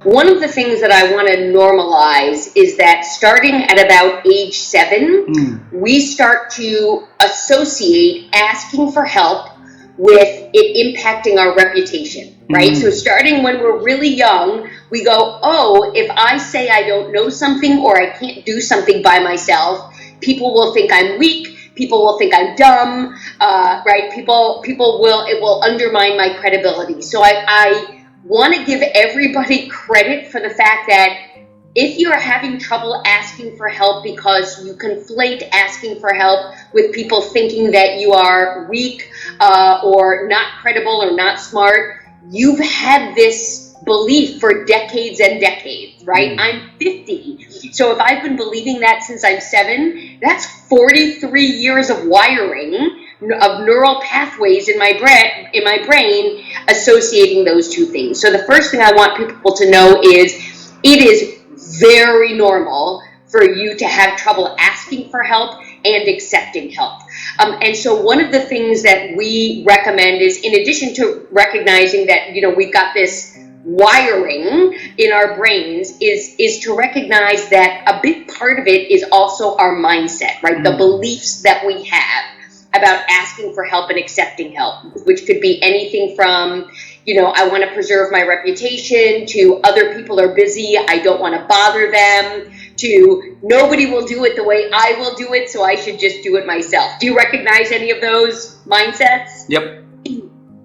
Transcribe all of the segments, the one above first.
One of the things that I want to normalize is that starting at about age 7, we start to associate asking for help with it impacting our reputation, right? So starting when we're really young, we go, oh, if I say I don't know something or I can't do something by myself, people will think I'm weak. People will think I'm dumb, right? It will undermine my credibility. So I want to give everybody credit for the fact that if you're having trouble asking for help because you conflate asking for help with people thinking that you are weak or not credible or not smart, you've had this belief for decades and decades, right? I'm 50. So if I've been believing that since I'm 7, that's 43 years of wiring of neural pathways in my brain associating those two things. So the first thing I want people to know is it is very normal for you to have trouble asking for help and accepting help. And so one of the things that we recommend is, in addition to recognizing that, we've got this wiring in our brains, is to recognize that a big part of it is also our mindset, right? The beliefs that we have about asking for help and accepting help, which could be anything from, I want to preserve my reputation, to other people are busy, I don't want to bother them, to nobody will do it the way I will do it, so I should just do it myself. Do you recognize any of those mindsets? Yep.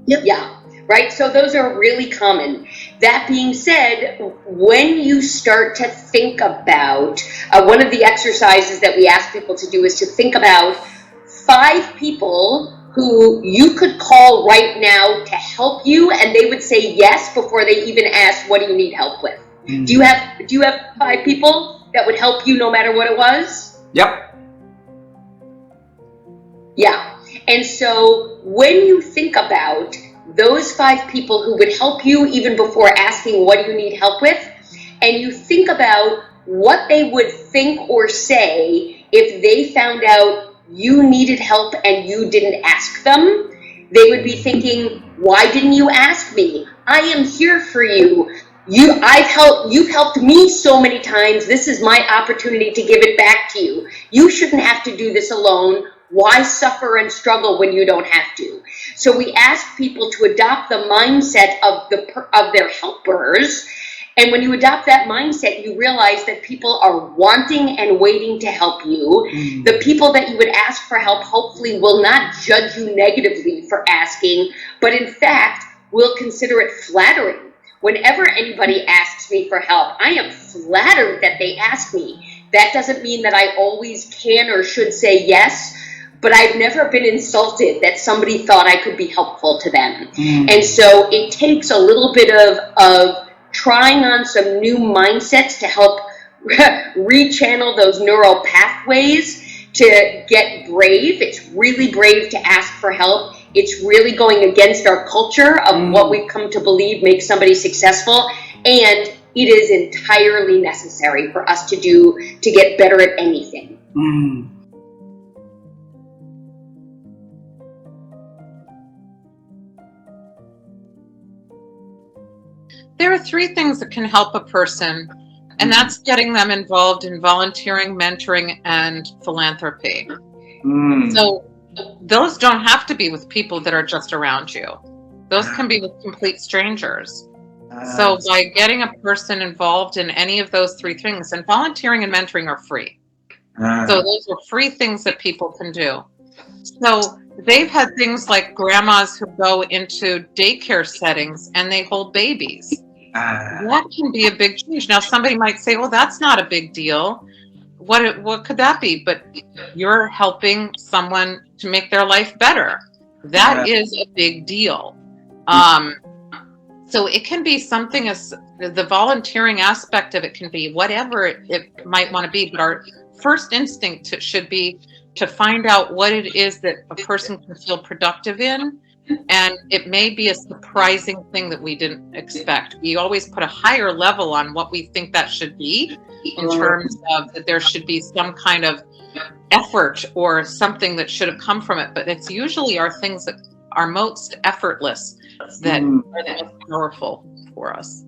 Yeah, right? So those are really common. That being said, when you start to think about, one of the exercises that we ask people to do is to think about 5 people who you could call right now to help you, and they would say yes before they even ask, what do you need help with? Do you have 5 people that would help you no matter what it was? Yep. Yeah. And so when you think about those 5 people who would help you even before asking, what do you need help with? And you think about what they would think or say if they found out you needed help and you didn't ask them, they would be thinking, why didn't you ask me? I am here for you. You've helped me so many times. This is my opportunity to give it back to you. You shouldn't have to do this alone. Why suffer and struggle when you don't have to? So we ask people to adopt the mindset of their helpers. And when you adopt that mindset, you realize that people are wanting and waiting to help you. The people that you would ask for help hopefully will not judge you negatively for asking, but in fact will consider it flattering. Whenever anybody asks me for help, I am flattered that they ask me. That doesn't mean that I always can or should say yes, but I've never been insulted that somebody thought I could be helpful to them. And so it takes a little bit of trying on some new mindsets to help rechannel those neural pathways to get brave. It's really brave to ask for help. It's really going against our culture of what we've come to believe makes somebody successful. And it is entirely necessary for us to get better at anything. There are 3 things that can help a person, and that's getting them involved in volunteering, mentoring, and philanthropy. So those don't have to be with people that are just around you. Those can be with complete strangers. So by getting a person involved in any of those 3 things, and volunteering and mentoring are free. So those are free things that people can do. So they've had things like grandmas who go into daycare settings and they hold babies. That can be a big change. Now, somebody might say, well, that's not a big deal. What could that be? But you're helping someone to make their life better. That is a big deal. So it can be something as the volunteering aspect of it can be whatever it might want to be. But our first instinct should be to find out what it is that a person can feel productive in. And it may be a surprising thing that we didn't expect. We always put a higher level on what we think that should be, in terms of that there should be some kind of effort or something that should have come from it. But it's usually our things that are most effortless that are the most powerful for us.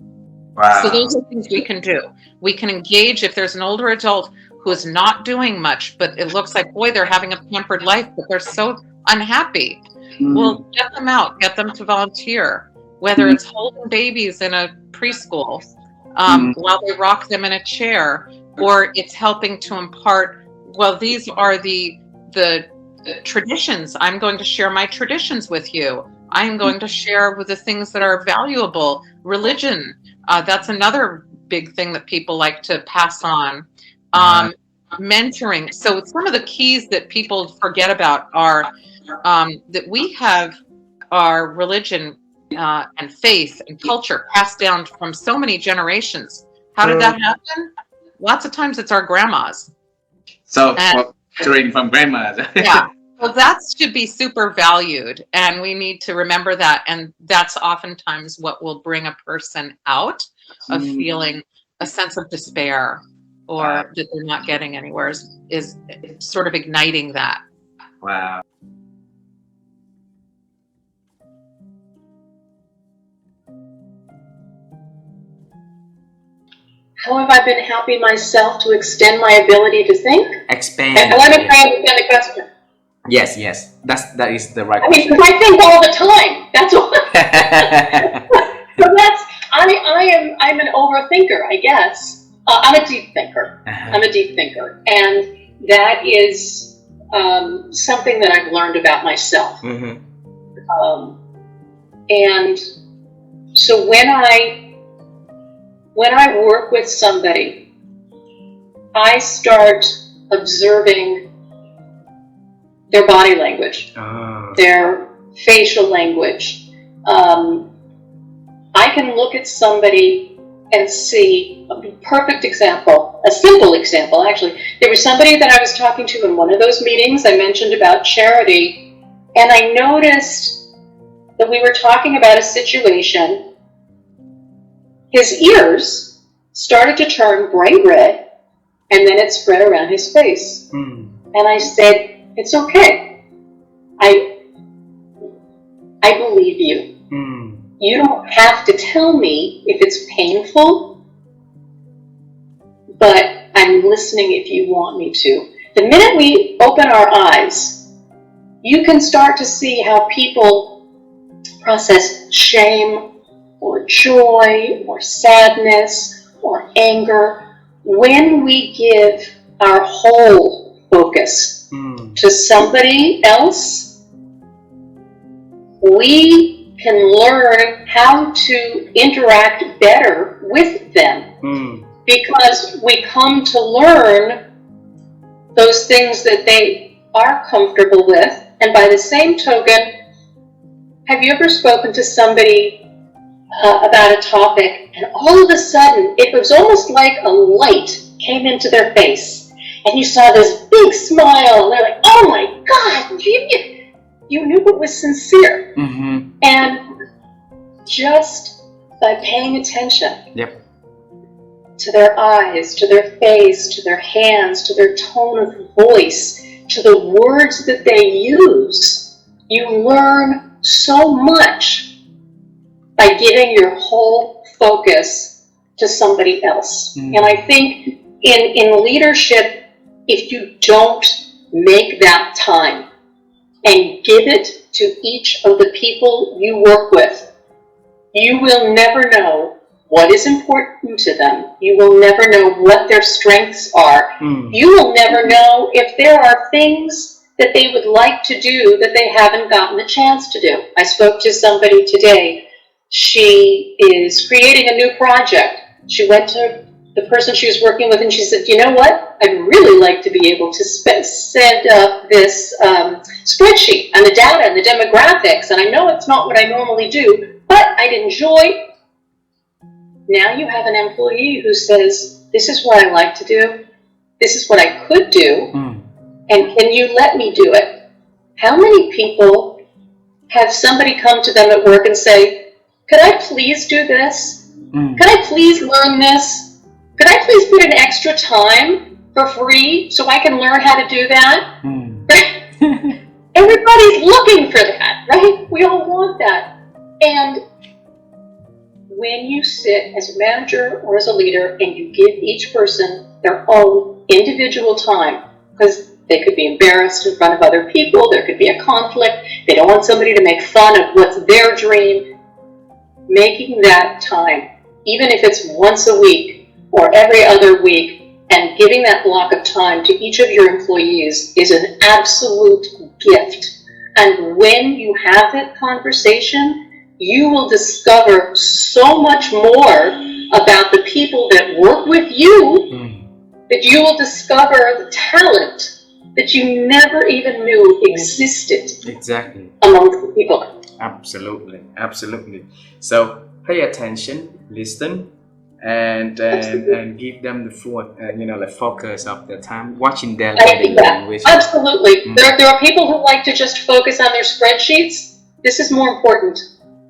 So those are things we can do. We can engage if there's an older adult who is not doing much, but it looks like, boy, they're having a pampered life, but they're so unhappy. Well, get them out, get them to volunteer, whether it's holding babies in a preschool while they rock them in a chair, or it's helping to impart, well, these are the traditions. I'm going to share my traditions with you. I am going to share with the things that are valuable. Religion, that's another big thing that people like to pass on. Mentoring. So some of the keys that people forget about are that we have our religion and faith and culture passed down from so many generations. How did that happen? Lots of times it's our grandmas. So, trained from grandmas. Yeah. Well, that should be super valued, and we need to remember that. And that's oftentimes what will bring a person out of feeling a sense of despair or that they're not getting anywhere, is sort of igniting that. Wow. How have I been helping myself to extend my ability to think? Expand. And let me try to understand the question. Yes. That is the right I mean, question. because I think all the time. That's all. So that's I'm an overthinker, I guess. I'm a deep thinker. I'm a deep thinker, and that is something that I've learned about myself. And so when I work with somebody, I start observing their body language, their facial language. I can look at somebody and see a perfect example, a simple example actually. There was somebody that I was talking to in one of those meetings I mentioned about charity, and I noticed that we were talking about a situation. His ears started to turn bright red, and then it spread around his face. And I said, it's okay. I believe you. You don't have to tell me if it's painful, but I'm listening if you want me to. The minute we open our eyes, you can start to see how people process shame or joy or sadness or anger when we give our whole focus to somebody else. We can learn how to interact better with them because we come to learn those things that they are comfortable with. And by the same token, have you ever spoken to somebody about a topic, and all of a sudden it was almost like a light came into their face, and you saw this big smile, and they're like, oh my God, you knew it was sincere. And just by paying attention to their eyes, to their face, to their hands, to their tone of voice, to the words that they use, you learn so much by giving your whole focus to somebody else. And I think in leadership, if you don't make that time and give it to each of the people you work with, you will never know what is important to them. You will never know what their strengths are. You will never know if there are things that they would like to do that they haven't gotten the chance to do. I spoke to somebody today. She is creating a new project. She went to the person she was working with and she said, you know what? I'd really like to be able to set up this spreadsheet on the data and the demographics, and I know it's not what I normally do, but I'd enjoy. Now you have an employee who says, this is what I like to do, this is what I could do, and can you let me do it? How many people have somebody come to them at work and say, could I please do this? Could I please learn this? Could I please put in extra time for free so I can learn how to do that? Everybody's looking for that, right? We all want that. And when you sit as a manager or as a leader and you give each person their own individual time, because they could be embarrassed in front of other people, there could be a conflict, they don't want somebody to make fun of what's their dream, making that time, even if it's once a week or every other week, and giving that block of time to each of your employees is an absolute gift. And when you have that conversation, you will discover so much more about the people that work with you, that you will discover the talent that you never even knew existed. Exactly. Amongst the people. Absolutely, absolutely. So pay attention, listen, and give them the focus of the time, watching their language. Absolutely. There are people who like to just focus on their spreadsheets. This is more important.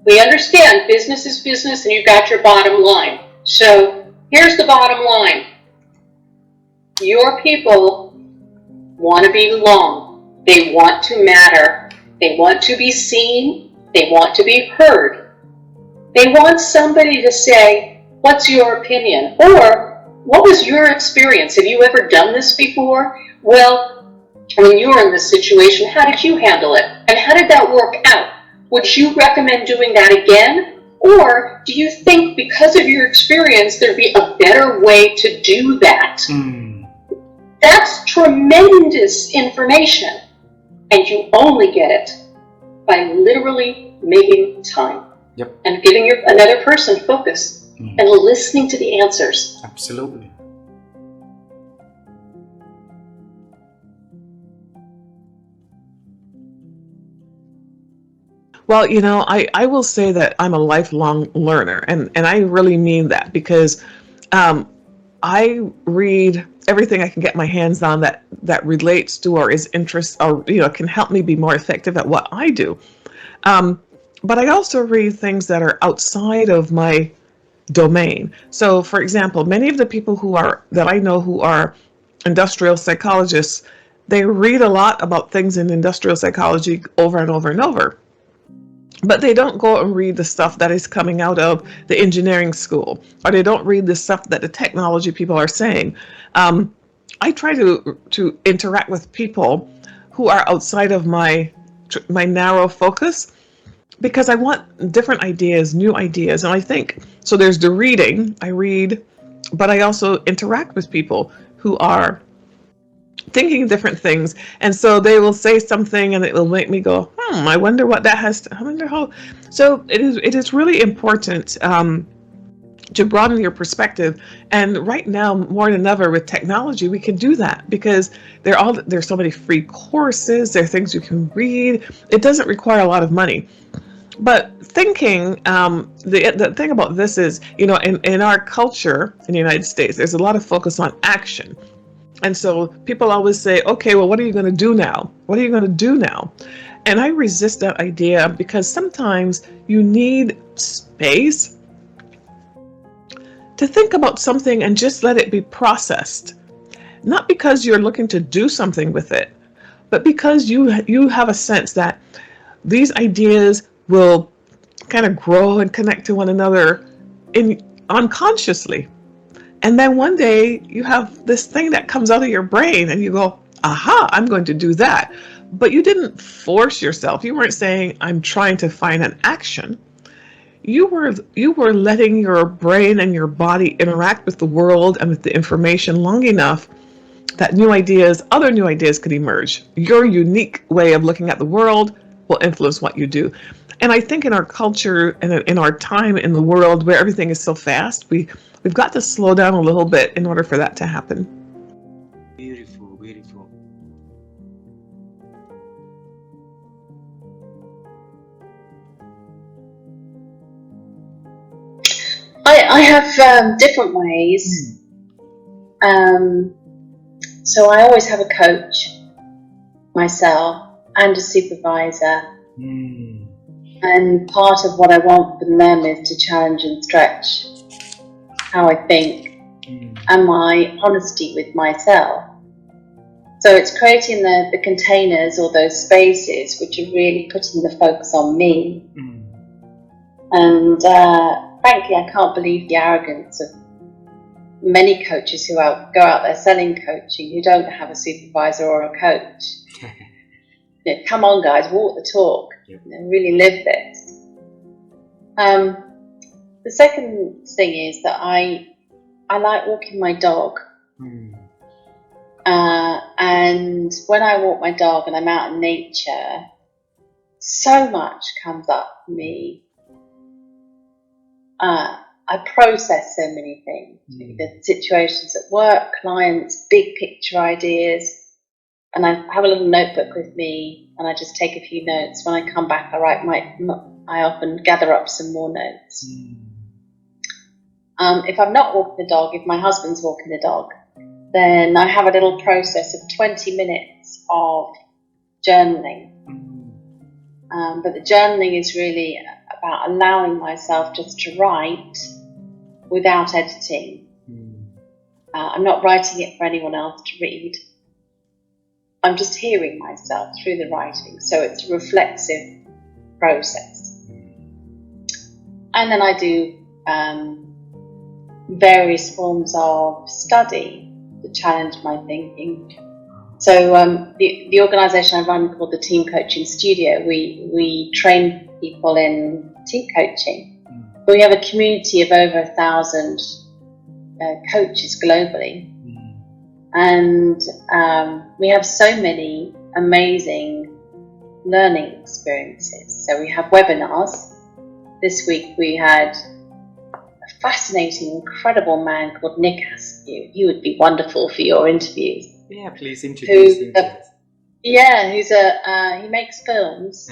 We understand business is business and you've got your bottom line. So here's the bottom line. Your people want to belong. They want to matter. They want to be seen. They want to be heard. They want somebody to say, what's your opinion? Or, what was your experience? Have you ever done this before? Well, when you were in this situation, how did you handle it? And how did that work out? Would you recommend doing that again? Or do you think because of your experience, there'd be a better way to do that? That's tremendous information. And you only get it by literally making time. Yep. And giving another person focus and listening to the answers. Absolutely. Well, I will say that I'm a lifelong learner, and I really mean that, because I read everything I can get my hands on that relates to or is interest or can help me be more effective at what I do. But I also read things that are outside of my domain. So, for example, many of the people that I know who are industrial psychologists, they read a lot about things in industrial psychology over and over and over. But they don't go and read the stuff that is coming out of the engineering school, or they don't read the stuff that the technology people are saying. I try to interact with people who are outside of my narrow focus, because I want different ideas, new ideas. And I think, so there's the reading, I read, but I also interact with people who are thinking different things. And so they will say something and it will make me go, I wonder what that I wonder how. So it is really important to broaden your perspective. And right now, more than ever with technology, we can do that, because there's so many free courses, there are things you can read. It doesn't require a lot of money. But thinking, the thing about this is, in our culture in the United States, there's a lot of focus on action. And so people always say, okay, well, what are you going to do now? What are you going to do now? And I resist that idea, because sometimes you need space to think about something and just let it be processed. Not because you're looking to do something with it, but because you have a sense that these ideas will kind of grow and connect to one another unconsciously. And then one day you have this thing that comes out of your brain and you go, aha, I'm going to do that. But you didn't force yourself. You weren't saying, I'm trying to find an action. You were letting your brain and your body interact with the world and with the information long enough that other new ideas could emerge. Your unique way of looking at the world will influence what you do. And I think in our culture and in our time in the world where everything is so fast, we've got to slow down a little bit in order for that to happen. Beautiful, beautiful. I have different ways. So I always have a coach myself and a supervisor. And part of what I want from them is to challenge and stretch how I think and my honesty with myself. So it's creating the containers or those spaces which are really putting the focus on me. And frankly, I can't believe the arrogance of many coaches who go out there selling coaching who don't have a supervisor or a coach. Come on, guys, walk the talk. Really live this. The second thing is that I like walking my dog. And when I walk my dog and I'm out in nature, so much comes up for me. I process so many things, the situations at work, clients, big picture ideas, and I have a little notebook with me, and I just take a few notes. When I come back, I often gather up some more notes. If I'm not walking the dog, if my husband's walking the dog, then I have a little process of 20 minutes of journaling. But the journaling is really about allowing myself just to write without editing. I'm not writing it for anyone else to read. I'm just hearing myself through the writing. So it's a reflexive process. And then I do various forms of study to challenge my thinking. So the organisation I run, called the Team Coaching Studio, we train people in team coaching. We have a community of over 1,000 coaches globally, and we have so many amazing learning experiences. So we have webinars. This week we had a fascinating, incredible man called Nick Askew. He would be wonderful for your interviews. Yeah, please introduce him to us. Yeah, he makes films,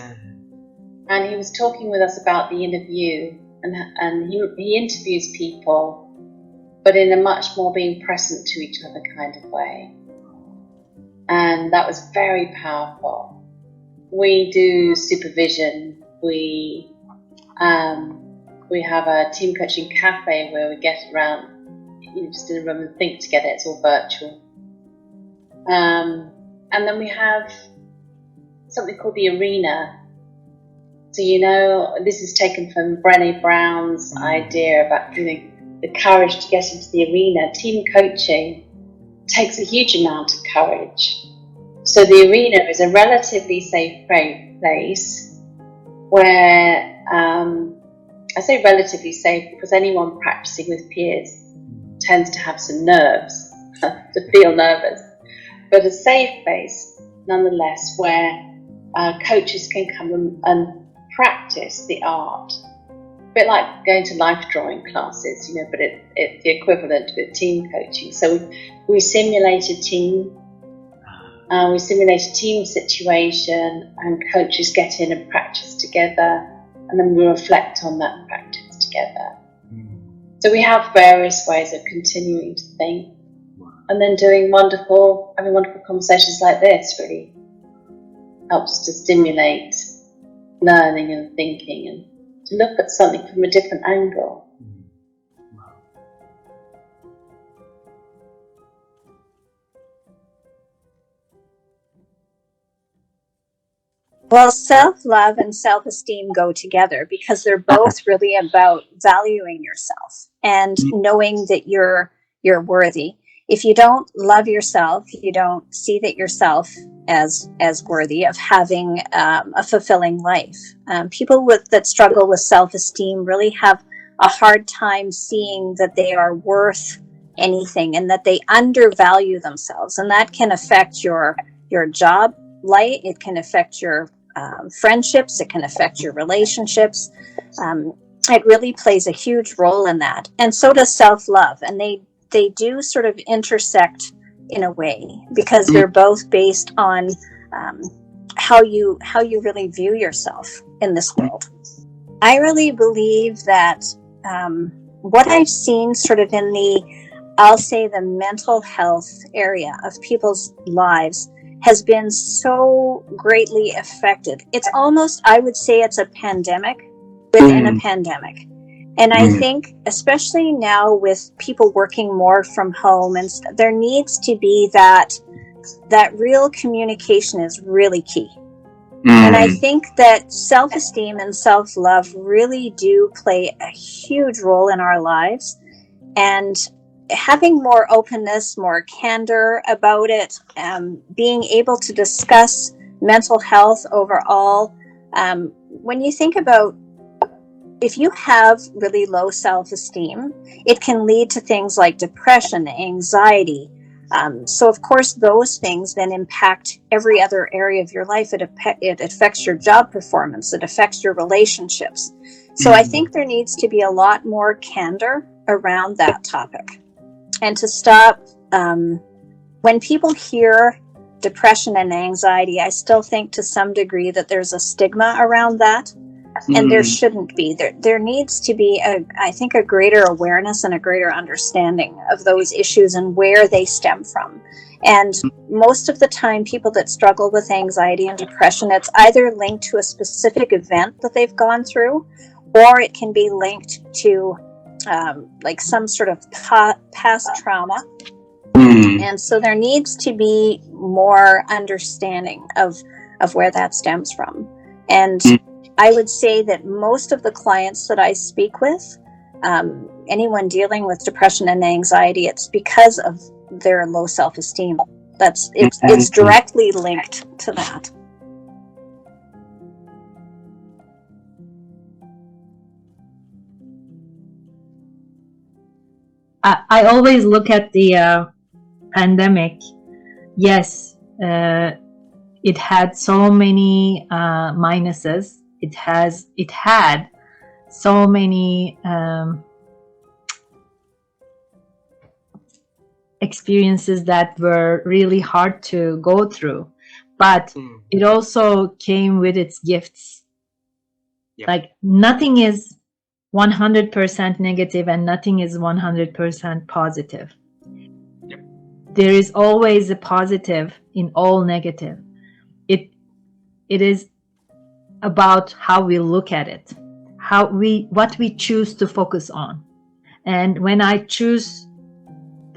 and he was talking with us about the interview, and he interviews people, but in a much more being present to each other kind of way, and that was very powerful. We do supervision. We have a team coaching cafe where we get around, just in a room and think together. It's all virtual. And then we have something called the arena. So, this is taken from Brené Brown's idea about the courage to get into the arena. Team coaching takes a huge amount of courage. So the arena is a relatively safe place where, I say relatively safe because anyone practicing with peers tends to have some nerves, to feel nervous. But a safe place, nonetheless, where coaches can come and practice the art. A bit like going to life drawing classes, but it's the equivalent with team coaching. So we simulate a team, we simulate a team situation, and coaches get in and practice together, and then we reflect on that practice together. So we have various ways of continuing to think. And then having wonderful conversations like this really helps to stimulate learning and thinking and to look at something from a different angle. Well, self-love and self-esteem go together because they're both really about valuing yourself and knowing that you're worthy. If you don't love yourself, you don't see that yourself as worthy of having a fulfilling life. People that struggle with self-esteem really have a hard time seeing that they are worth anything and that they undervalue themselves, and that can affect your job life. It can affect your friendships. It can affect your relationships. It really plays a huge role in that, and so does self-love. And they do sort of intersect in a way because they're both based on how you really view yourself in this world. I really believe that what I've seen sort of in the mental health area of people's lives has been so greatly affected. It's almost, I would say it's a pandemic within a pandemic. And I think, especially now with people working more from home, and there needs to be that real communication is really key. And I think that self-esteem and self-love really do play a huge role in our lives. And having more openness, more candor about it, being able to discuss mental health overall. When you think about, if you have really low self-esteem, it can lead to things like depression, anxiety. So of course, those things then impact every other area of your life. It affects your job performance. It affects your relationships. So I think there needs to be a lot more candor around that topic. And to stop, when people hear depression and anxiety, I still think to some degree that there's a stigma around that. And there shouldn't be. There needs to be, I think, a greater awareness and a greater understanding of those issues and where they stem from. And most of the time, people that struggle with anxiety and depression, it's either linked to a specific event that they've gone through, or it can be linked to like some sort of past trauma. And so there needs to be more understanding of where that stems from. And I would say that most of the clients that I speak with, anyone dealing with depression and anxiety, it's because of their low self-esteem. It's directly linked to that. I always look at the pandemic. Yes, it had so many minuses. It had so many experiences that were really hard to go through, but it also came with its gifts. Like nothing is 100% negative and nothing is 100% positive. There is always a positive in all negative. It is about how we look at it, what we choose to focus on. And when I choose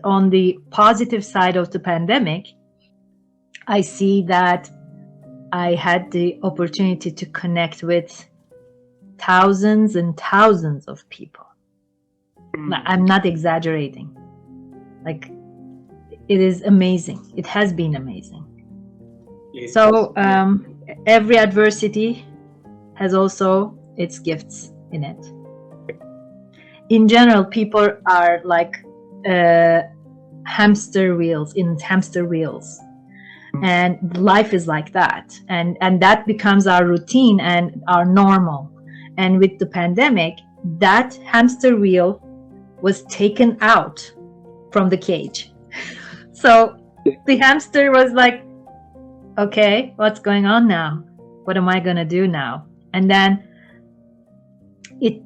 on the positive side of the pandemic, I see that I had the opportunity to connect with thousands and thousands of people. I'm not exaggerating. Like, it is amazing. It has been amazing. So every adversity has also its gifts in it. In general, people are like hamster wheels, and life is like that, and that becomes our routine and our normal. And with the pandemic, that hamster wheel was taken out from the cage. So the hamster was like, okay, what's going on now? What am I going to do now? And then it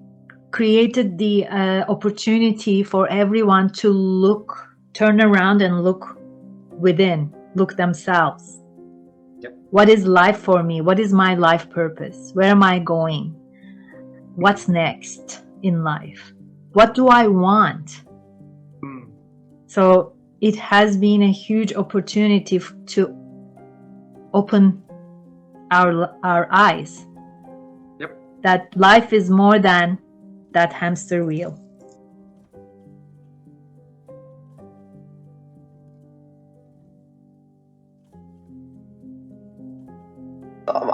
created the opportunity for everyone to turn around and look within, look themselves. What is life for me? What is my life purpose? Where am I going? What's next in life? What do I want? So it has been a huge opportunity to open our eyes. That life is more than that hamster wheel.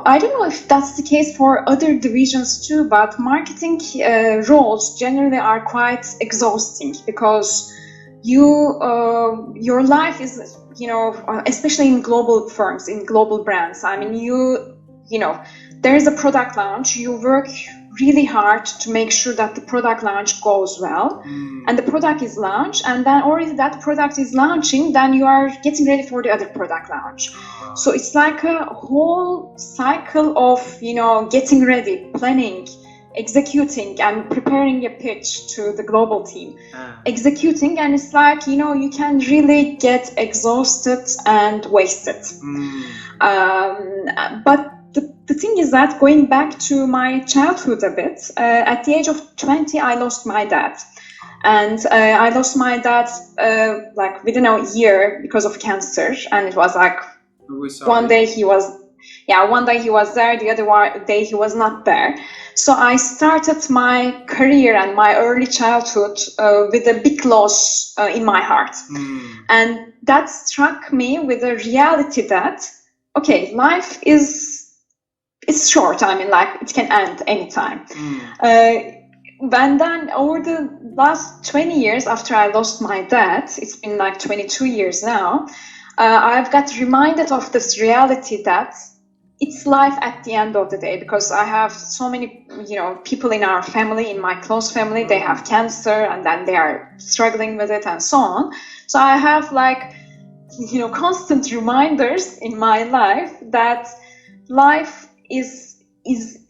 I don't know if that's the case for other divisions too, but marketing roles generally are quite exhausting because your life is, especially in global firms, in global brands. I mean, there is a product launch. You work really hard to make sure that the product launch goes well, and the product is launched, and then already that product is launching, then you are getting ready for the other product launch. So it's like a whole cycle of getting ready, planning, executing, and preparing a pitch to the global team, executing, and it's like you can really get exhausted and wasted. But the thing is that, going back to my childhood a bit, at the age of 20, I lost my dad. And I lost my dad like within a year because of cancer. And it was like one day he was one day he was there, the other day he was not there. So I started my career and my early childhood with a big loss in my heart. And that struck me with the reality that, okay, life is short. I mean, like, it can end anytime. And then over the last 20 years after I lost my dad, it's been like 22 years now, I've got reminded of this reality that it's life at the end of the day, because I have so many, people in our family, in my close family, they have cancer and then they are struggling with it and so on. So I have like, constant reminders in my life that life is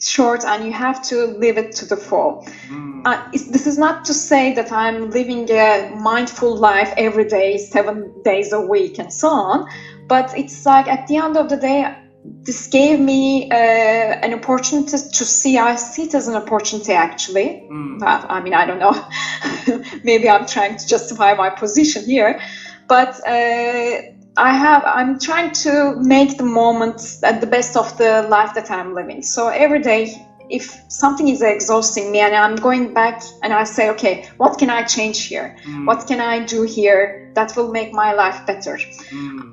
short and you have to live it to the full. This is not to say that I'm living a mindful life every day, 7 days a week and so on, but it's like at the end of the day, this gave me an opportunity to see. I see it as an opportunity, actually. I mean, I don't know. Maybe I'm trying to justify my position here, but I'm trying to make the moment at the best of the life that I'm living. So every day, if something is exhausting me and I'm going back and I say, okay, what can I change here? What can I do here that will make my life better?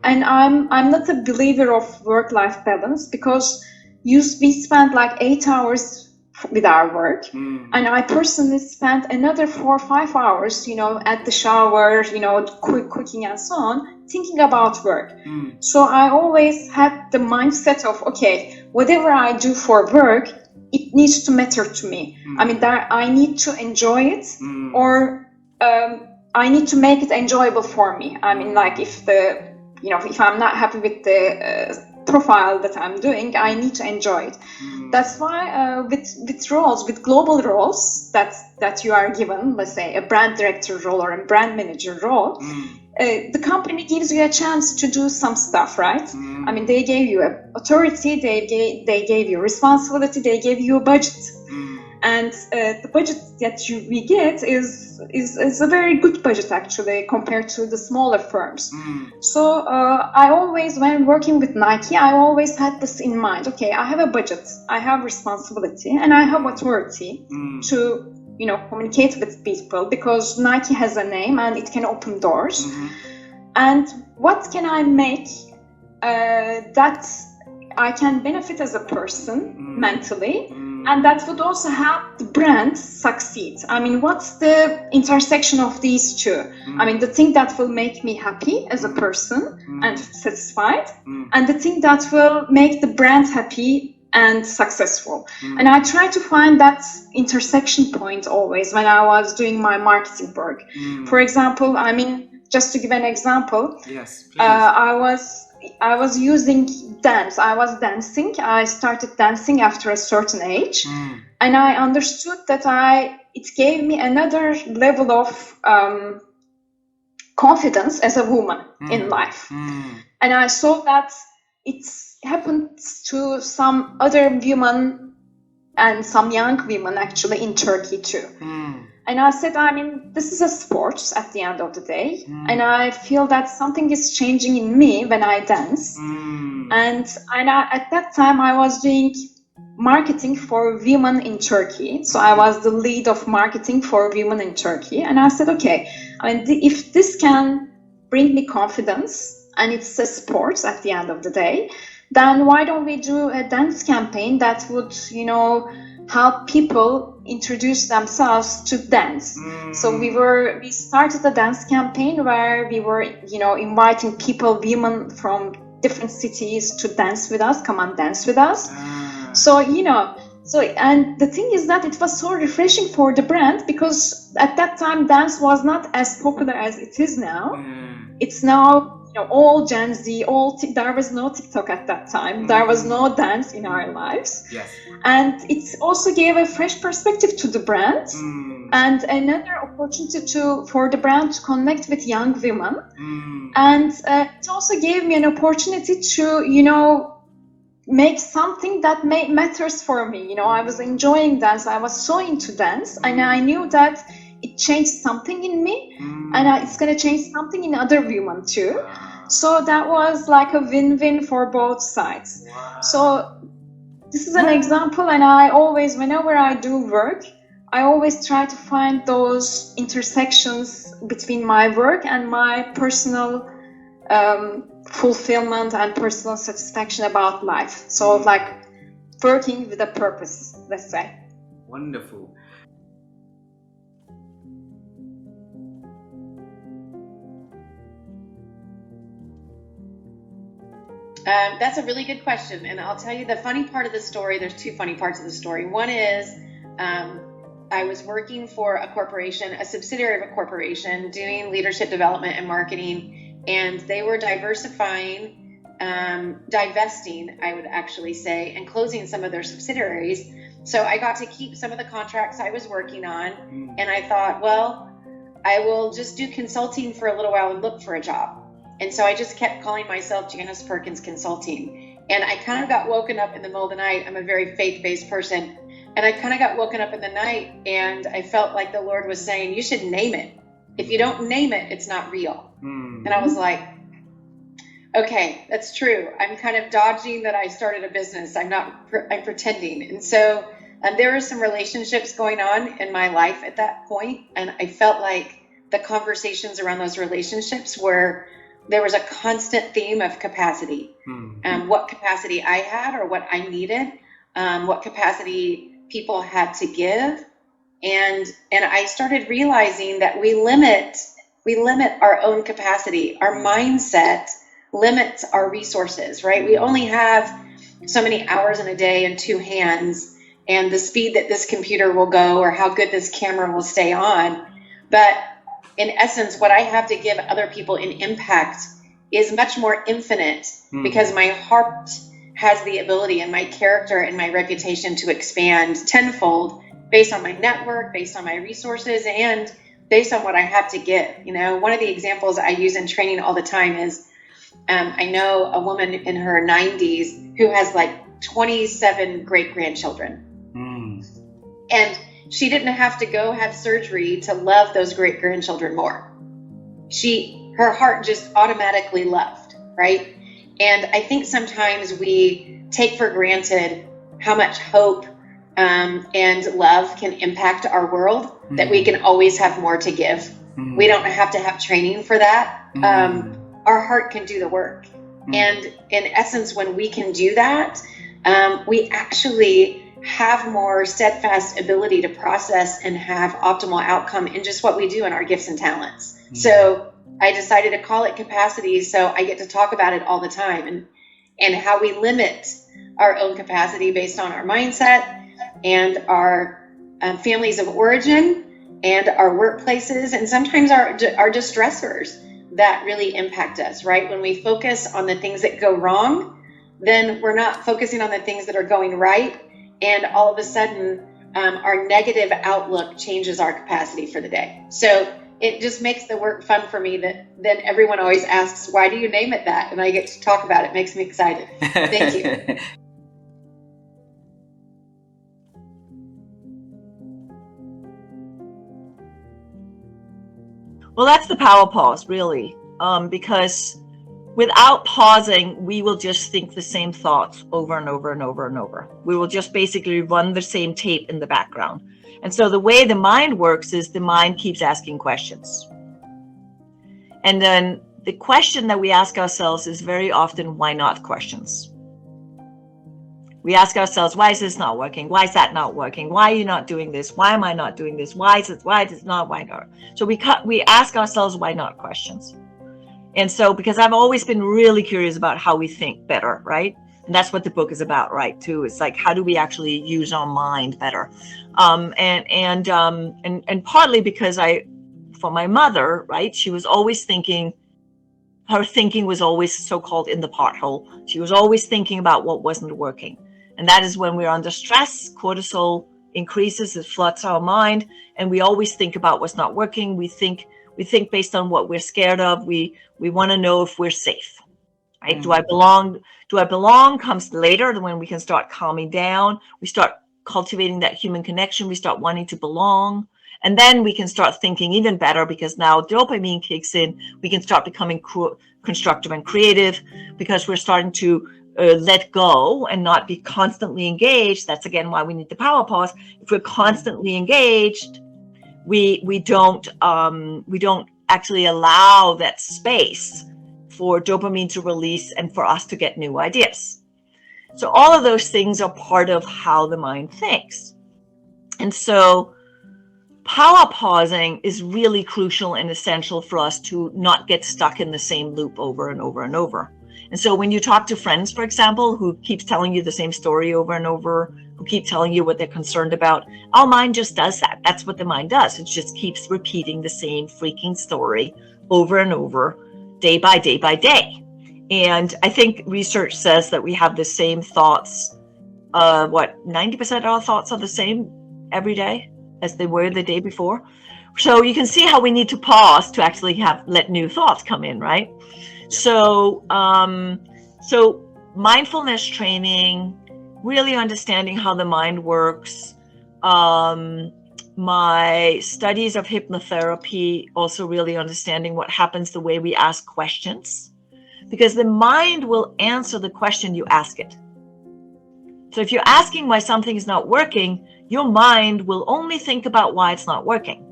And I'm not a believer of work-life balance, because we spend like 8 hours with our work, and I personally spent another 4 or 5 hours, at the shower, cooking and so on, thinking about work. So I always had the mindset of, okay, whatever I do for work, it needs to matter to me. I mean, I need to enjoy it, or I need to make it enjoyable for me. I mean, like, if I'm not happy with the profile that I'm doing, I need to enjoy it. That's why with roles, with global roles that you are given, let's say a brand director role or a brand manager role, the company gives you a chance to do some stuff, right? I mean, they gave you authority, they gave you responsibility, they gave you a budget. And the budget that we get is a very good budget, actually, compared to the smaller firms. So I always, when working with Nike, I always had this in mind. Okay, I have a budget, I have responsibility, and I have authority to communicate with people, because Nike has a name and it can open doors. And what can I make that I can benefit as a person mentally, and that would also help the brand succeed? I mean, what's the intersection of these two? I mean, the thing that will make me happy as a person and satisfied, and the thing that will make the brand happy and successful. And I try to find that intersection point always when I was doing my marketing work. For example, I mean, just to give an example, yes, please. I was using dance. I was dancing. I started dancing after a certain age, and I understood that it gave me another level of confidence as a woman in life. And I saw that it happened to some other women and some young women, actually, in Turkey too. And I said, I mean, this is a sport at the end of the day, and I feel that something is changing in me when I dance. And at that time, I was doing marketing for women in Turkey. So I was the lead of marketing for women in Turkey. And I said, okay, I mean, if this can bring me confidence, and it's a sport at the end of the day, then why don't we do a dance campaign that would, help people introduce themselves to dance? So we started a dance campaign where we were, inviting people, women from different cities, to dance with us, come and dance with us. So, and the thing is that it was so refreshing for the brand, because at that time dance was not as popular as it is now. It's now, all Gen Z, there was no TikTok at that time. There was no dance in our lives. Yes. And it also gave a fresh perspective to the brand, and another opportunity for the brand to connect with young women. And it also gave me an opportunity to, make something that matters for me. I was enjoying dance. I was so into dance, and I knew that it changed something in me, and it's going to change something in other women too. So that was like a win-win for both sides. Wow. So this is an example, and I always, whenever I do work, I always try to find those intersections between my work and my personal fulfillment and personal satisfaction about life. So like working with a purpose, let's say. Wonderful. That's a really good question, and I'll tell you the funny part of the story. There's two funny parts of the story. One is I was working for a corporation, a subsidiary of a corporation, doing leadership development and marketing, and they were divesting, I would actually say, and closing some of their subsidiaries. So I got to keep some of the contracts I was working on, and I thought, well, I will just do consulting for a little while and look for a job. And so I just kept calling myself Janice Perkins Consulting. And I kind of got woken up in the middle of the night. I'm a very faith-based person. And I kind of got woken up in the night, and I felt like the Lord was saying, you should name it. If you don't name it, it's not real. And I was like, okay, that's true. I'm kind of dodging that I started a business. I'm pretending. And so there were some relationships going on in my life at that point. And I felt like the conversations around those relationships were, there was a constant theme of capacity, what capacity I had or what I needed, what capacity people had to give. And I started realizing that we limit our own capacity. Our mindset limits our resources, right? We only have so many hours in a day and two hands, and the speed that this computer will go or how good this camera will stay on. But in essence, what I have to give other people in impact is much more infinite, because my heart has the ability and my character and my reputation to expand tenfold based on my network, based on my resources, and based on what I have to give. You know, one of the examples I use in training all the time is I know a woman in her 90s who has like 27 great-grandchildren. And she didn't have to go have surgery to love those great-grandchildren more. Her heart just automatically loved, right? And I think sometimes we take for granted how much hope and love can impact our world, that we can always have more to give. We don't have to have training for that. Our heart can do the work. And in essence, when we can do that, we actually have more steadfast ability to process and have optimal outcome in just what we do in our gifts and talents. So I decided to call it capacity, so I get to talk about it all the time, and how we limit our own capacity based on our mindset and our families of origin and our workplaces, and sometimes our distressors that really impact us, right? When we focus on the things that go wrong, then we're not focusing on the things that are going right, and all of a sudden our negative outlook changes our capacity for the day. So it just makes the work fun for me that then everyone always asks, why do you name it that? And I get to talk about it. It makes me excited. Thank you. Well, that's the power pause, really, because without pausing, we will just think the same thoughts over and over and over and over. We will just basically run the same tape in the background. And so the way the mind works is the mind keeps asking questions. And then the question that we ask ourselves is very often why not questions. We ask ourselves, why is this not working? Why is that not working? Why are you not doing this? Why am I not doing this? Why is it not? Why not? So we ask ourselves why not questions. And so, because I've always been really curious about how we think better, right? And that's what the book is about, right? Too. It's like, how do we actually use our mind better? And partly because for my mother, right? She was always thinking. Her thinking was always so-called in the pothole. She was always thinking about what wasn't working. And that is when we're under stress, cortisol increases, it floods our mind, and we always think about what's not working. We think based on what we're scared of. We want to know if we're safe, right? Mm-hmm. Do I belong comes later, when we can start calming down. We start cultivating that human connection. We start wanting to belong. And then we can start thinking even better, because now dopamine kicks in. We can start becoming constructive and creative, because we're starting to let go and not be constantly engaged. That's again why we need the power pause. If we're constantly engaged, we don't actually allow that space for dopamine to release and for us to get new ideas. So all of those things are part of how the mind thinks. And so power pausing is really crucial and essential for us to not get stuck in the same loop over and over and over. And so when you talk to friends, for example, who keeps telling you the same story over and over, who keep telling you what they're concerned about, our mind just does that. That's what the mind does. It just keeps repeating the same freaking story over and over, day by day by day. And I think research says that we have the same thoughts. 90% of our thoughts are the same every day as they were the day before. So you can see how we need to pause to actually let new thoughts come in, right? So, so mindfulness training, really understanding how the mind works. My studies of hypnotherapy, also really understanding what happens the way we ask questions, because the mind will answer the question you ask it. So if you're asking why something is not working, your mind will only think about why it's not working.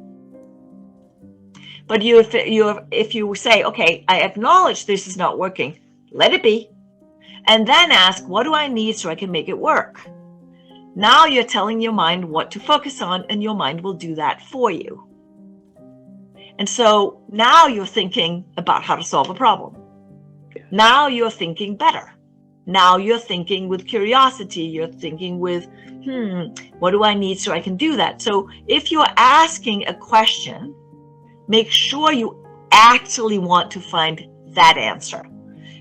But if you say, okay, I acknowledge this is not working, let it be, and then ask, what do I need so I can make it work? Now you're telling your mind what to focus on, and your mind will do that for you. And so now you're thinking about how to solve a problem. Now you're thinking better. Now you're thinking with curiosity. You're thinking with, what do I need so I can do that? So if you're asking a question, make sure you actually want to find that answer.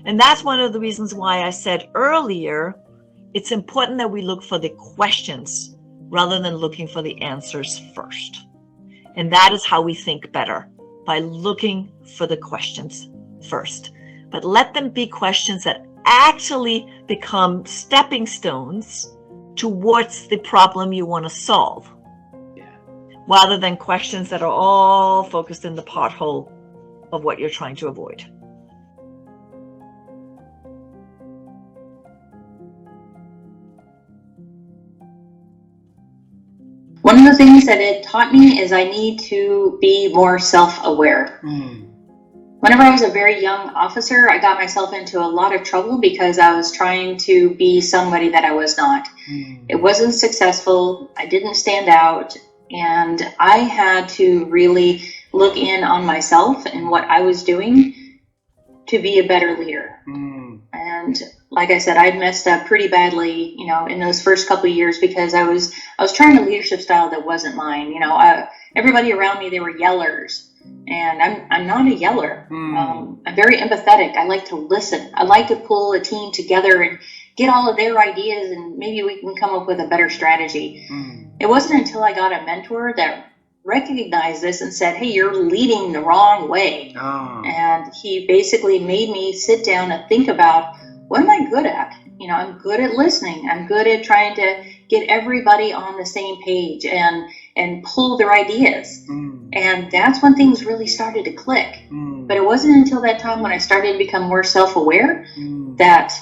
And that's one of the reasons why I said earlier, it's important that we look for the questions rather than looking for the answers first. And that is how we think better, by looking for the questions first. But let them be questions that actually become stepping stones towards the problem you want to solve. Rather than questions that are all focused in the pothole of what you're trying to avoid. One of the things that it taught me is I need to be more self-aware. Whenever I was a very young officer, I got myself into a lot of trouble because I was trying to be somebody that I was not. It wasn't successful. I didn't stand out. And I had to really look in on myself and what I was doing to be a better leader. And like I said, I'd messed up pretty badly, in those first couple of years because I was trying a leadership style that wasn't mine. Everybody around me, they were yellers, and I'm not a yeller. I'm very empathetic. I like to listen. I like to pull a team together and get all of their ideas, and maybe we can come up with a better strategy. It wasn't until I got a mentor that recognized this and said, hey, you're leading the wrong way. And he basically made me sit down and think about, what am I good at? I'm good at listening. I'm good at trying to get everybody on the same page and pull their ideas. And that's when things really started to click. But it wasn't until that time when I started to become more self-aware that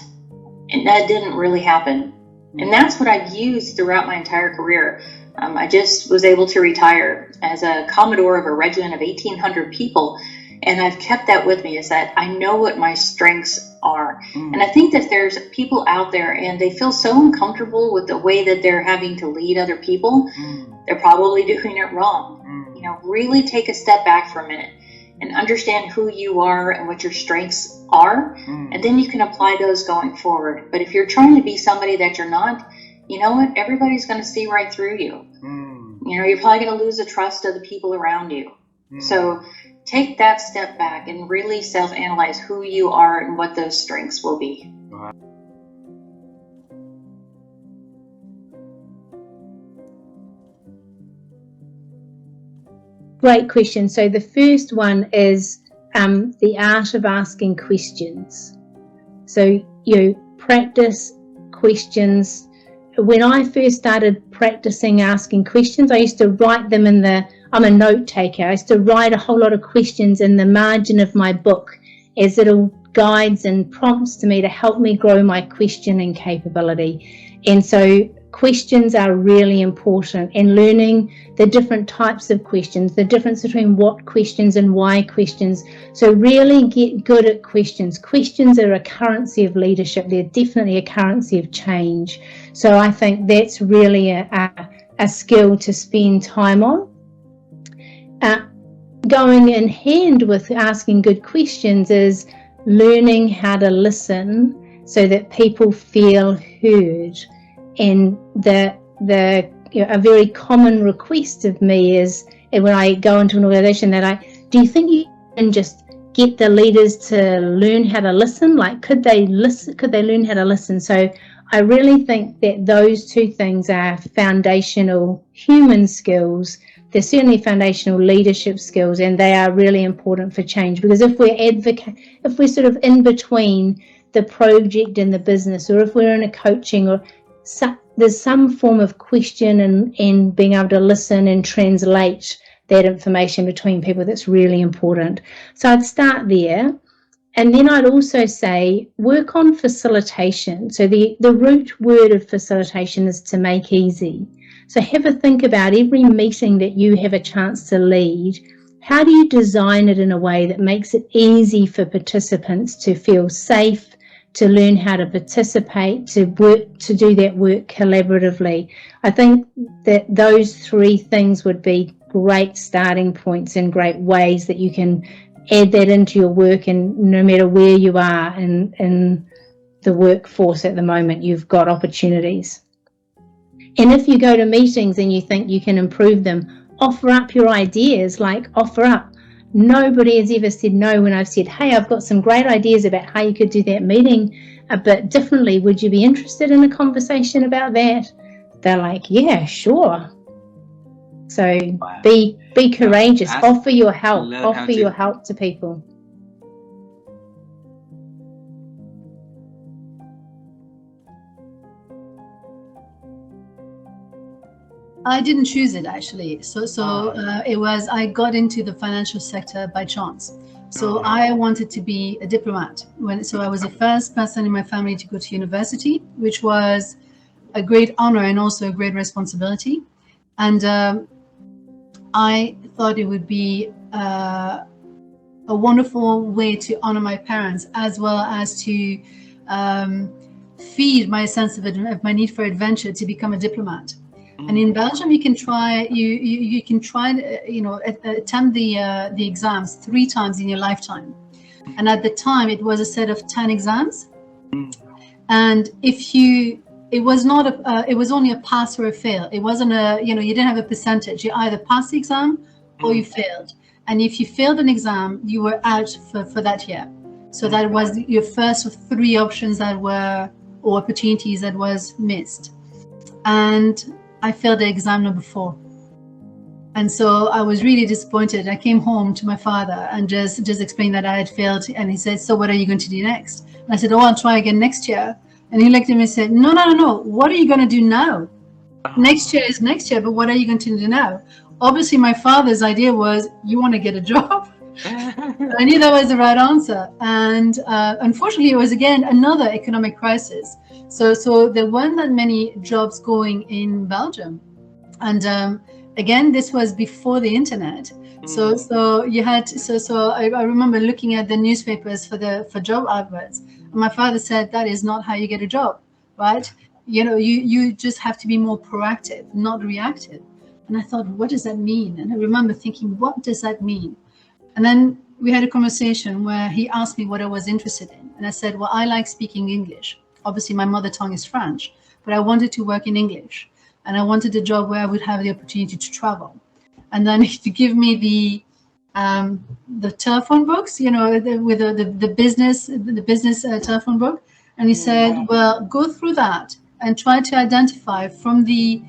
didn't really happen. And that's what I've used throughout my entire career. I just was able to retire as a Commodore of a regiment of 1,800 people. And I've kept that with me, is that I know what my strengths are. And I think that there's people out there and they feel so uncomfortable with the way that they're having to lead other people. They're probably doing it wrong. Really take a step back for a minute and understand who you are and what your strengths are. And then you can apply those going forward. But if you're trying to be somebody that you're not, you know what? Everybody's going to see right through you. You're probably going to lose the trust of the people around you. So take that step back and really self-analyze who you are and what those strengths will be. Great question. So the first one is the art of asking questions. So practice questions. When I first started practicing asking questions, I used to write them I'm a note taker. I used to write a whole lot of questions in the margin of my book as little guides and prompts to me to help me grow my questioning capability. And so questions are really important, and learning the different types of questions, the difference between what questions and why questions. So really get good at questions. Questions are a currency of leadership. They're definitely a currency of change. So I think that's really a skill to spend time on. Going in hand with asking good questions is learning how to listen so that people feel heard. And a very common request of me is, when I go into an organization, do you think you can just get the leaders to learn how to listen? Like, could they learn how to listen? So I really think that those two things are foundational human skills. They're certainly foundational leadership skills, and they are really important for change. Because if we're sort of in between the project and the business, or if we're in a coaching, or there's some form of question and being able to listen and translate that information between people, that's really important. So I'd start there. And then I'd also say work on facilitation. So the root word of facilitation is to make easy. So have a think about every meeting that you have a chance to lead. How do you design it in a way that makes it easy for participants to feel safe, to learn how to participate, to do that work collaboratively? I think that those three things would be great starting points and great ways that you can add that into your work. And no matter where you are in the workforce at the moment, you've got opportunities. And if you go to meetings and you think you can improve them, offer up your ideas. Like, offer up. Nobody has ever said no when I've said, hey, I've got some great ideas about how you could do that meeting a bit differently. Would you be interested in a conversation about that? They're like, yeah, sure. So be courageous. Offer your help. Offer your help to people. I didn't choose it, actually. It was, I got into the financial sector by chance. So I wanted to be a diplomat. So I was the first person in my family to go to university, which was a great honor and also a great responsibility. And I thought it would be a wonderful way to honor my parents, as well as to feed my sense of my need for adventure, to become a diplomat. And in Belgium, you can try attempt the exams 3 times in your lifetime. And at the time, it was a set of 10 exams. And it was only a pass or a fail. It wasn't you didn't have a percentage. You either passed the exam or you failed. And if you failed an exam, you were out for that year. So that was your first of 3 options or opportunities that was missed. And I failed the exam number 4. And so I was really disappointed. I came home to my father and just explained that I had failed. And he said, so what are you going to do next? And I said, I'll try again next year. And he looked at me and said, no. What are you going to do now? Next year is next year, but what are you going to do now? Obviously, my father's idea was, you want to get a job? I knew that was the right answer. And unfortunately, it was, again, another economic crisis. So there weren't that many jobs going in Belgium. And again, this was before the internet. So you had, I remember looking at the newspapers for job adverts. And my father said, that is not how you get a job, right? You just have to be more proactive, not reactive. And I thought, what does that mean? And I remember thinking, what does that mean? And then we had a conversation where he asked me what I was interested in. And I said, well, I like speaking English. Obviously, my mother tongue is French, but I wanted to work in English. And I wanted a job where I would have the opportunity to travel. And then to give me the telephone books, with the business telephone book. And he said, well, go through that and try to identify from the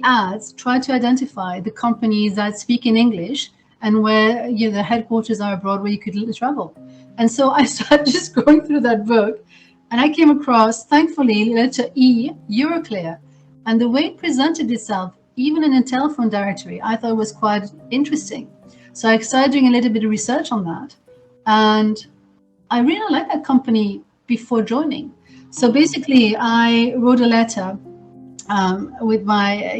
ads, try to identify the companies that speak in English and where the headquarters are abroad, where you could travel. And so I started just going through that book, and I came across, thankfully, letter E, Euroclear. And the way it presented itself, even in a telephone directory, I thought was quite interesting. So I started doing a little bit of research on that. And I really like that company before joining. So basically, I wrote a letter with my,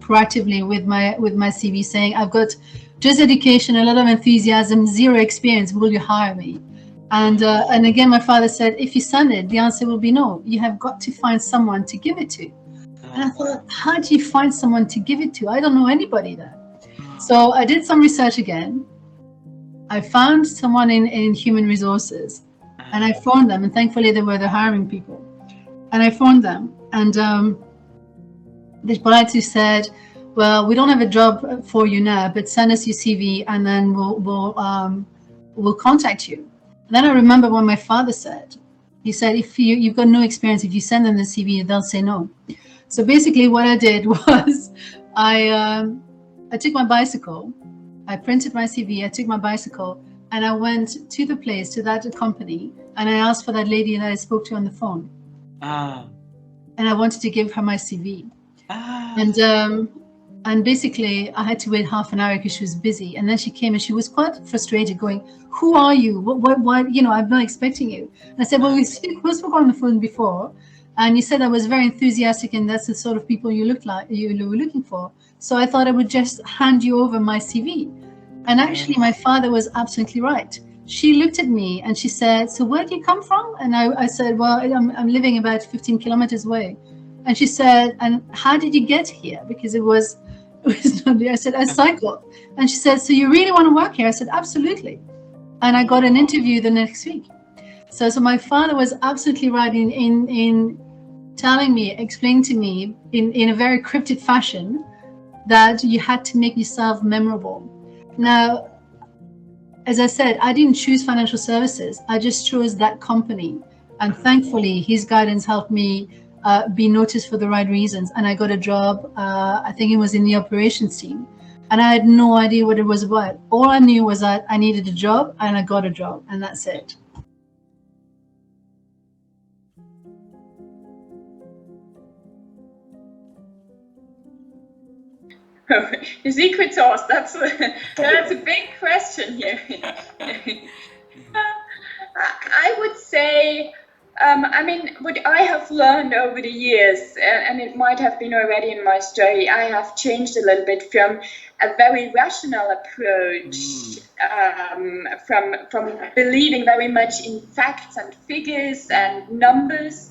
proactively with my CV saying, I've got just education, a lot of enthusiasm, zero experience. Will you hire me? And again, my father said, if you send it, the answer will be no. You have got to find someone to give it to. And I thought, how do you find someone to give it to? I don't know anybody there. So I did some research again. I found someone in human resources, and I phoned them, and thankfully they were the hiring people. And I phoned them, and they politely said, well, we don't have a job for you now, but send us your CV, and then we'll contact you. And then I remember what my father said. He said, if you've got no experience, if you send them the CV, they'll say no. So basically what I did was I took my bicycle, I printed my CV, I took my bicycle, and I went to the place, to that company, and I asked for that lady that I spoke to on the phone. And I wanted to give her my CV. And basically I had to wait half an hour because she was busy. And then she came and she was quite frustrated, going, who are you? What, I'm not expecting you. And I said, well, we spoke on the phone before. And you said I was very enthusiastic and that's the sort of people you were looking for. So I thought I would just hand you over my CV. And actually my father was absolutely right. She looked at me and she said, so where do you come from? And I said, well, I'm living about 15 kilometers away. And she said, and how did you get here? Because it was not there. I said, I cycled. And she said, so you really want to work here? I said, absolutely. And I got an interview the next week. So my father was absolutely right in telling me, explaining to me in a very cryptic fashion that you had to make yourself memorable. Now, as I said, I didn't choose financial services. I just chose that company. And thankfully, his guidance helped me be noticed for the right reasons. And I got a job, I think it was in the operations team. And I had no idea what it was about. All I knew was that I needed a job and I got a job, and that's it. The secret sauce, that's a big question here. I would say, what I have learned over the years, and it might have been already in my story, I have changed a little bit from a very rational approach, from believing very much in facts and figures and numbers.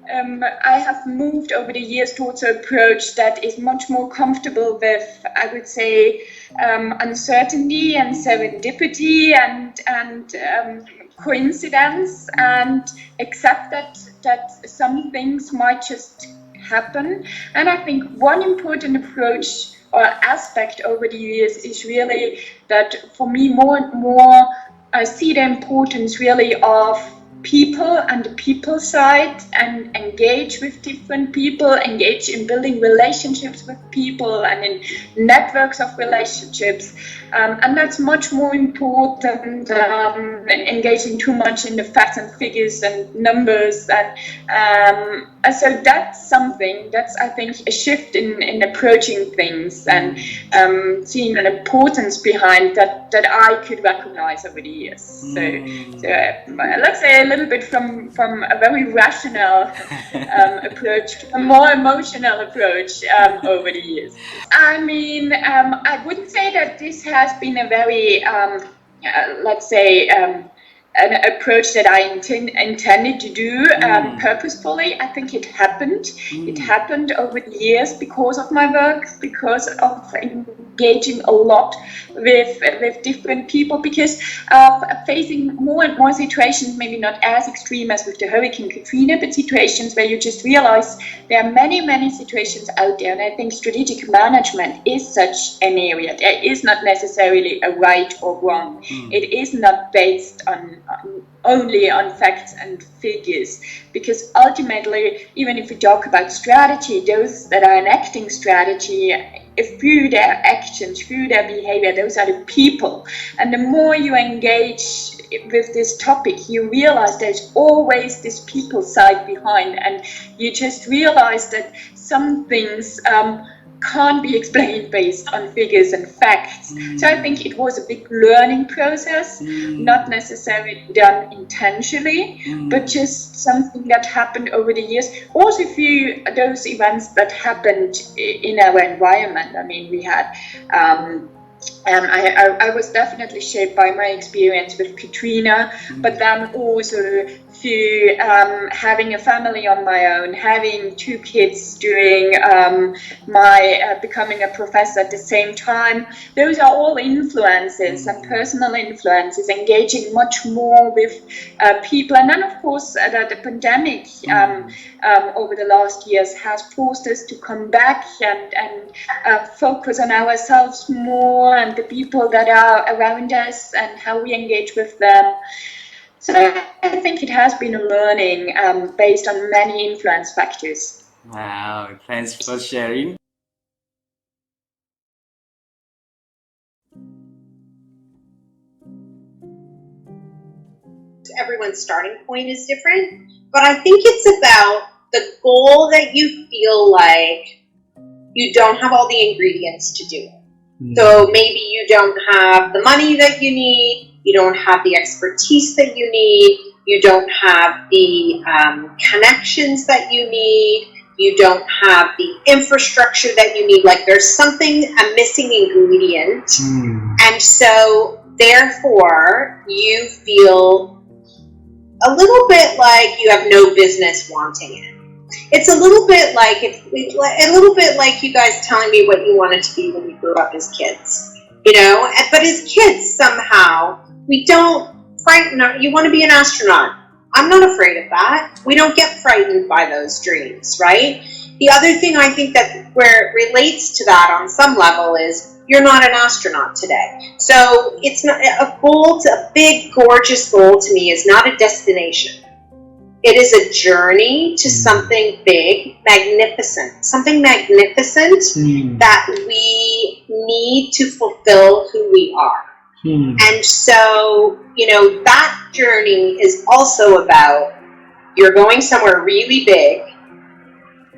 I have moved over the years towards an approach that is much more comfortable with, I would say, uncertainty and serendipity and coincidence, and accept that some things might just happen. And I think one important approach or aspect over the years is really that for me more and more I see the importance really of people and the people side, and engage with different people, engage in building relationships with people and in networks of relationships, and that's much more important than engaging too much in the facts and figures and numbers, and so that's something that's, I think, a shift in approaching things and seeing an importance behind that I could recognize over the years. So let's say a little bit from a very rational approach to a more emotional approach over the years. I wouldn't say that this has been a very, let's say, an approach that I intended to do purposefully. I think it happened. It happened over the years because of my work, because of engaging a lot with different people, because of facing more and more situations, maybe not as extreme as with the Hurricane Katrina, but situations where you just realize there are many situations out there. And I think strategic management is such an area. There is not necessarily a right or wrong. It is not based only on facts and figures, because ultimately, even if we talk about strategy, those that are enacting strategy, through their actions, through their behavior, those are the people. And the more you engage with this topic, you realize there's always this people side behind, and you just realize that some things can't be explained based on figures and facts. So I think it was a big learning process, not necessarily done intentionally, but just something that happened over the years. Also through those events that happened in our environment. I mean, we had I was definitely shaped by my experience with Katrina, but then also through having a family on my own, having 2 kids, doing my becoming a professor at the same time. Those are all influences and personal influences, engaging much more with people. And then, of course, the pandemic over the last years has forced us to come back and focus on ourselves more and the people that are around us and how we engage with them. So I think it has been a learning based on many influence factors. Wow, thanks for sharing. Everyone's starting point is different, but I think it's about the goal that you feel like you don't have all the ingredients to do it. So maybe you don't have the money that you need, you don't have the expertise that you need, you don't have the connections that you need, you don't have the infrastructure that you need. Like there's something, a missing ingredient. And so therefore you feel a little bit like you have no business wanting it. It's a little bit like you guys telling me what you wanted to be when you grew up as kids, you know. But as kids, somehow we don't frighten. You want to be an astronaut. I'm not afraid of that. We don't get frightened by those dreams, right? The other thing I think that where it relates to that on some level is you're not an astronaut today. So it's not a goal. A big, gorgeous goal to me is not a destination. It is a journey to something big, magnificent, something magnificent that we need to fulfill who we are. And so, you know, that journey is also about you're going somewhere really big.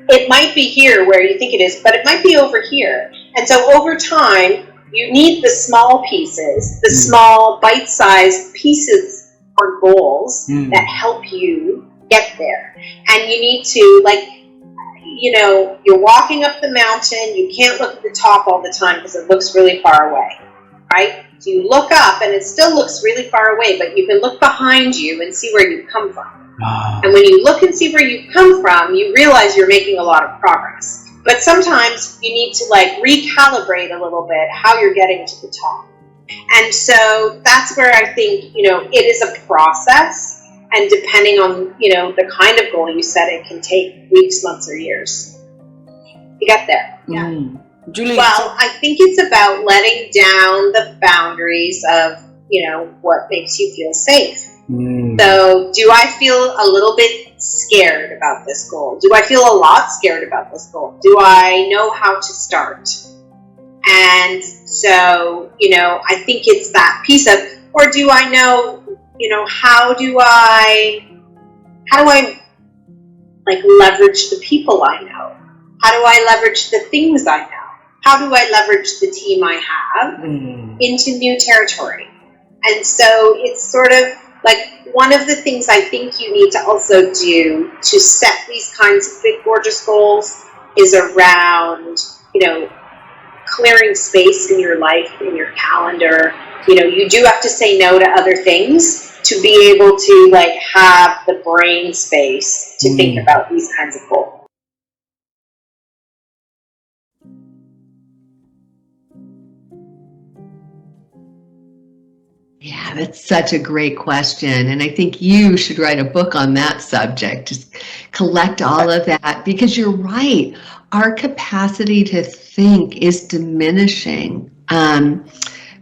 It might be here where you think it is, but it might be over here. And so over time, you need the small pieces, the small bite-sized pieces or goals that help you get there. And you need to, like, you know, you're walking up the mountain, you can't look at the top all the time because it looks really far away, right? So you look up and it still looks really far away, but you can look behind you and see where you've come from. And when you look and see where you've come from, you realize you're making a lot of progress. But sometimes you need to like recalibrate a little bit how you're getting to the top. And so that's where I think, you know, it is a process. And depending on, you know, the kind of goal you set, it can take weeks, months, or years to get there. Yeah. Julie, well, I think it's about letting down the boundaries of, you know, what makes you feel safe. So do I feel a little bit scared about this goal? Do I feel a lot scared about this goal? Do I know how to start? And so, you know, I think it's that piece of, or do I know, you know, how do I like leverage the people I know? How do I leverage the things I know? How do I leverage the team I have into new territory? And so it's sort of like one of the things I think you need to also do to set these kinds of big, gorgeous goals is around, you know, clearing space in your life, in your calendar. You know, you do have to say no to other things to be able to like have the brain space to think about these kinds of goals. Yeah, that's such a great question. And I think you should write a book on that subject. Just collect all of that, because you're right. Our capacity to think is diminishing.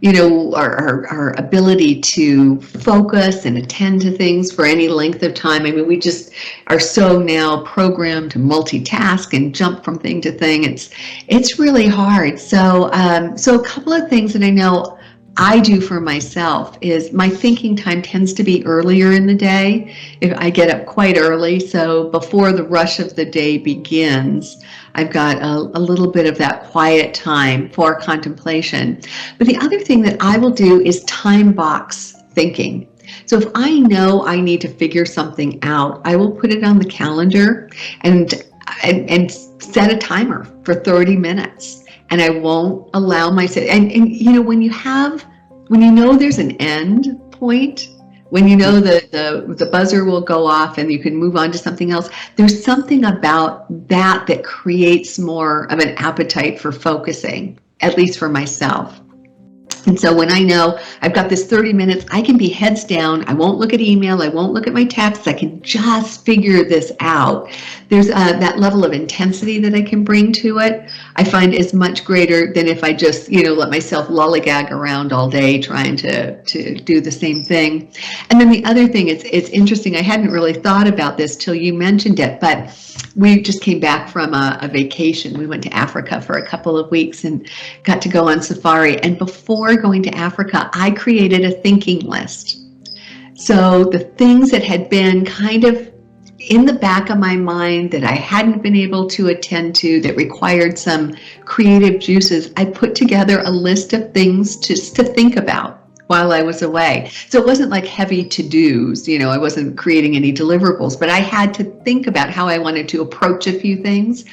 You know, our ability to focus and attend to things for any length of time. I mean, we just are so now programmed to multitask and jump from thing to thing. It's really hard. So a couple of things that I know I do for myself is my thinking time tends to be earlier in the day. If I get up quite early, so before the rush of the day begins, I've got a little bit of that quiet time for contemplation. But the other thing that I will do is time box thinking. So if I know I need to figure something out, I will put it on the calendar and set a timer for 30 minutes. And I won't allow myself, and you know, when you know there's an end point, when you know the buzzer will go off and you can move on to something else, there's something about that creates more of an appetite for focusing, at least for myself. And so when I know I've got this 30 minutes, I can be heads down. I won't look at email. I won't look at my texts. I can just figure this out. There's that level of intensity that I can bring to it, I find is much greater than if I just, let myself lollygag around all day trying to do the same thing. And then the other thing, it's interesting. I hadn't really thought about this till you mentioned it, but we just came back from a vacation. We went to Africa for a couple of weeks and got to go on safari. And before going to Africa, I created a thinking list. So the things that had been kind of in the back of my mind that I hadn't been able to attend to, that required some creative juices, I put together a list of things just to think about while I was away. So it wasn't like heavy to-dos, I wasn't creating any deliverables, but I had to think about how I wanted to approach a few things.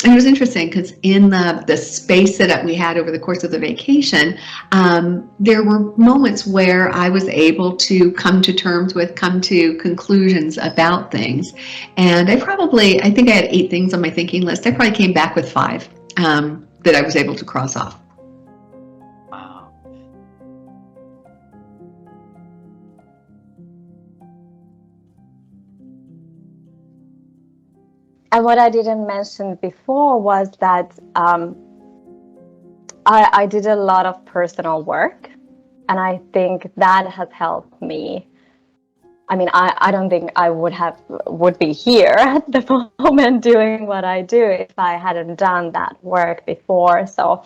And it was interesting because in the space that we had over the course of the vacation, there were moments where I was able to come to conclusions about things. And I think I had 8 things on my thinking list. I probably came back with 5 that I was able to cross off. And what I didn't mention before was that I did a lot of personal work, and I think that has helped me. I mean, I don't think I would be here at the moment doing what I do if I hadn't done that work before. So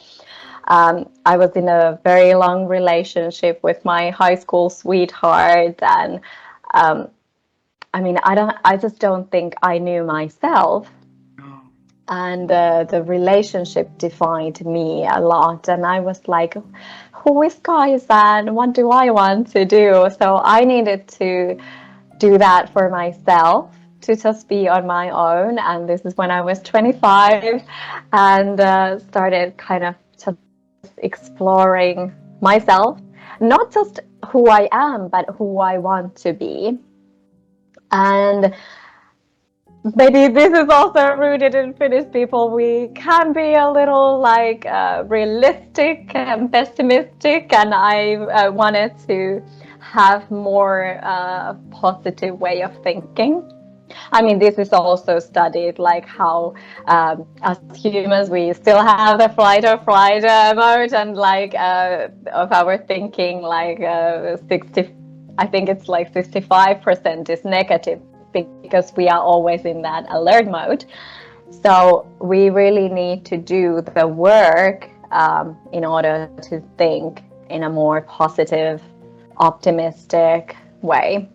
I was in a very long relationship with my high school sweetheart, and I just don't think I knew myself, and the relationship defined me a lot. And I was like, who is Kajsa and what do I want to do? So I needed to do that for myself, to just be on my own. And this is when I was 25 and started kind of just exploring myself, not just who I am, but who I want to be. And maybe this is also rooted in Finnish people. We can be a little realistic and pessimistic, and I wanted to have more positive way of thinking. I mean, this is also studied, like how as humans we still have the flight or flight mode, and of our thinking, I think it's 65% is negative, because we are always in that alert mode. So we really need to do the work in order to think in a more positive, optimistic way.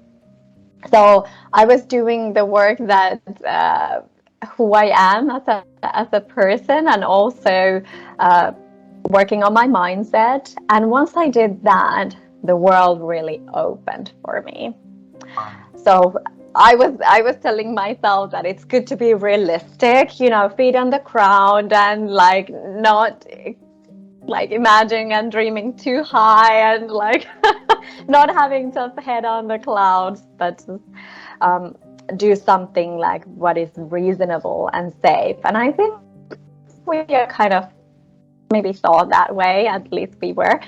So I was doing the work that who I am as a person, and also working on my mindset. And once I did that, the world really opened for me. So I was telling myself that it's good to be realistic, feet on the ground, and not imagining and dreaming too high, and not having just head on the clouds, but do something what is reasonable and safe. And I think we are kind of maybe thought that way, at least we were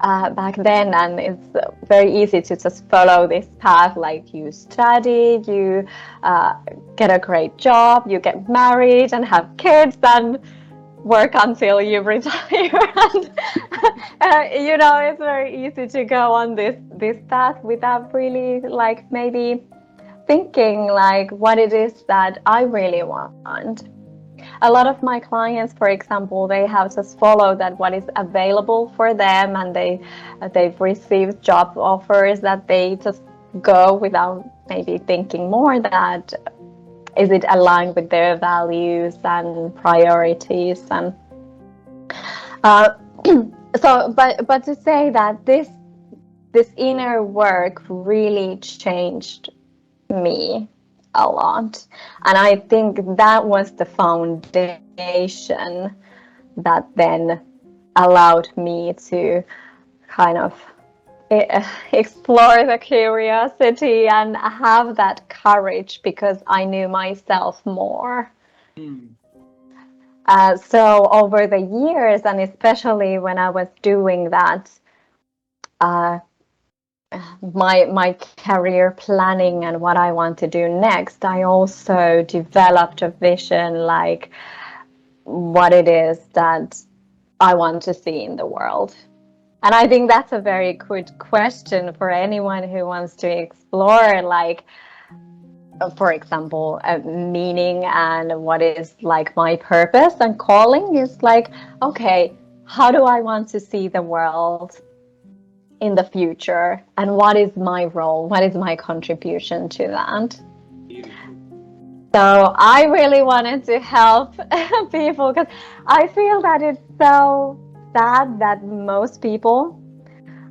back then. And it's very easy to just follow this path, you study, you get a great job, you get married and have kids, and work until you retire. And it's very easy to go on this path without really maybe thinking what it is that I really want. a lot of my clients, for example, they have just followed that what is available for them, and they've received job offers that they just go without maybe thinking more that is it aligned with their values and priorities. And so but to say that this inner work really changed me a lot, and I think that was the foundation that then allowed me to kind of explore the curiosity and have that courage, because I knew myself more. So over the years, and especially when I was doing that, my career planning and what I want to do next, I also developed a vision, like what it is that I want to see in the world. And I think that's a very good question for anyone who wants to explore, like, for example, meaning and what is like my purpose and calling is like, okay, how do I want to see the world in the future, and what is my role, what is my contribution to that? So I really wanted to help people, because I feel that it's so sad that most people,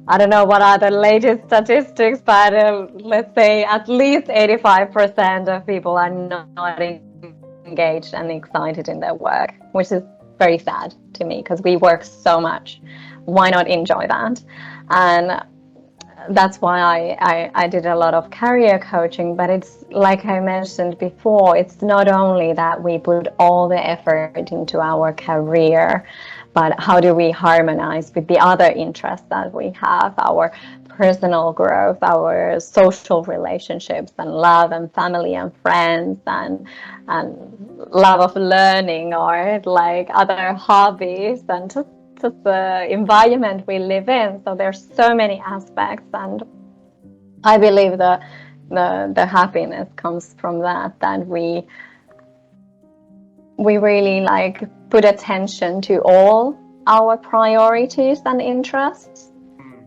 I don't know what are the latest statistics, but let's say at least 85% of people are not engaged and excited in their work, which is very sad to me, because we work so much. Why not enjoy that? And that's why I did a lot of career coaching. But it's like I mentioned before, it's not only that we put all the effort into our career, but how do we harmonize with the other interests that we have, our personal growth, our social relationships, and love and family and friends, and love of learning, or like other hobbies, and just the environment we live in. So there's so many aspects, and I believe the happiness comes from that we really like put attention to all our priorities and interests.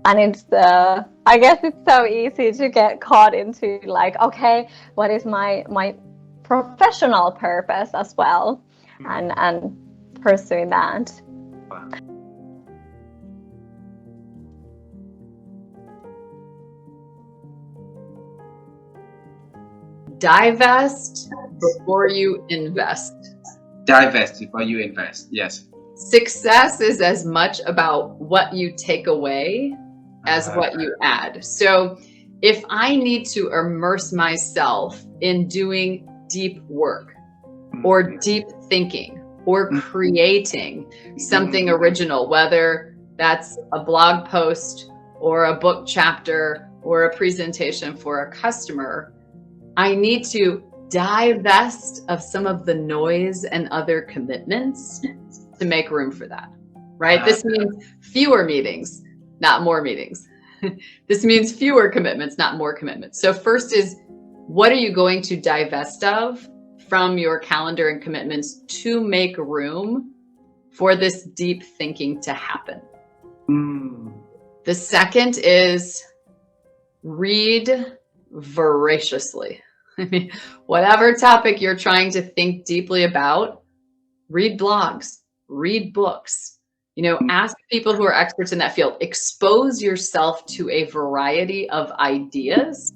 And it's I guess it's so easy to get caught into like, okay, what is my professional purpose as well, and pursue that. Divest before you invest. Divest before you invest. Yes. Success is as much about what you take away as what you add. So if I need to immerse myself in doing deep work or deep thinking or creating something original, whether that's a blog post or a book chapter or a presentation for a customer, I need to divest of some of the noise and other commitments to make room for that, right? This means fewer meetings, not more meetings. This means fewer commitments, not more commitments. So first is, what are you going to divest of from your calendar and commitments to make room for this deep thinking to happen? The second is read voraciously. I mean, whatever topic you're trying to think deeply about, read blogs, read books, ask people who are experts in that field, expose yourself to a variety of ideas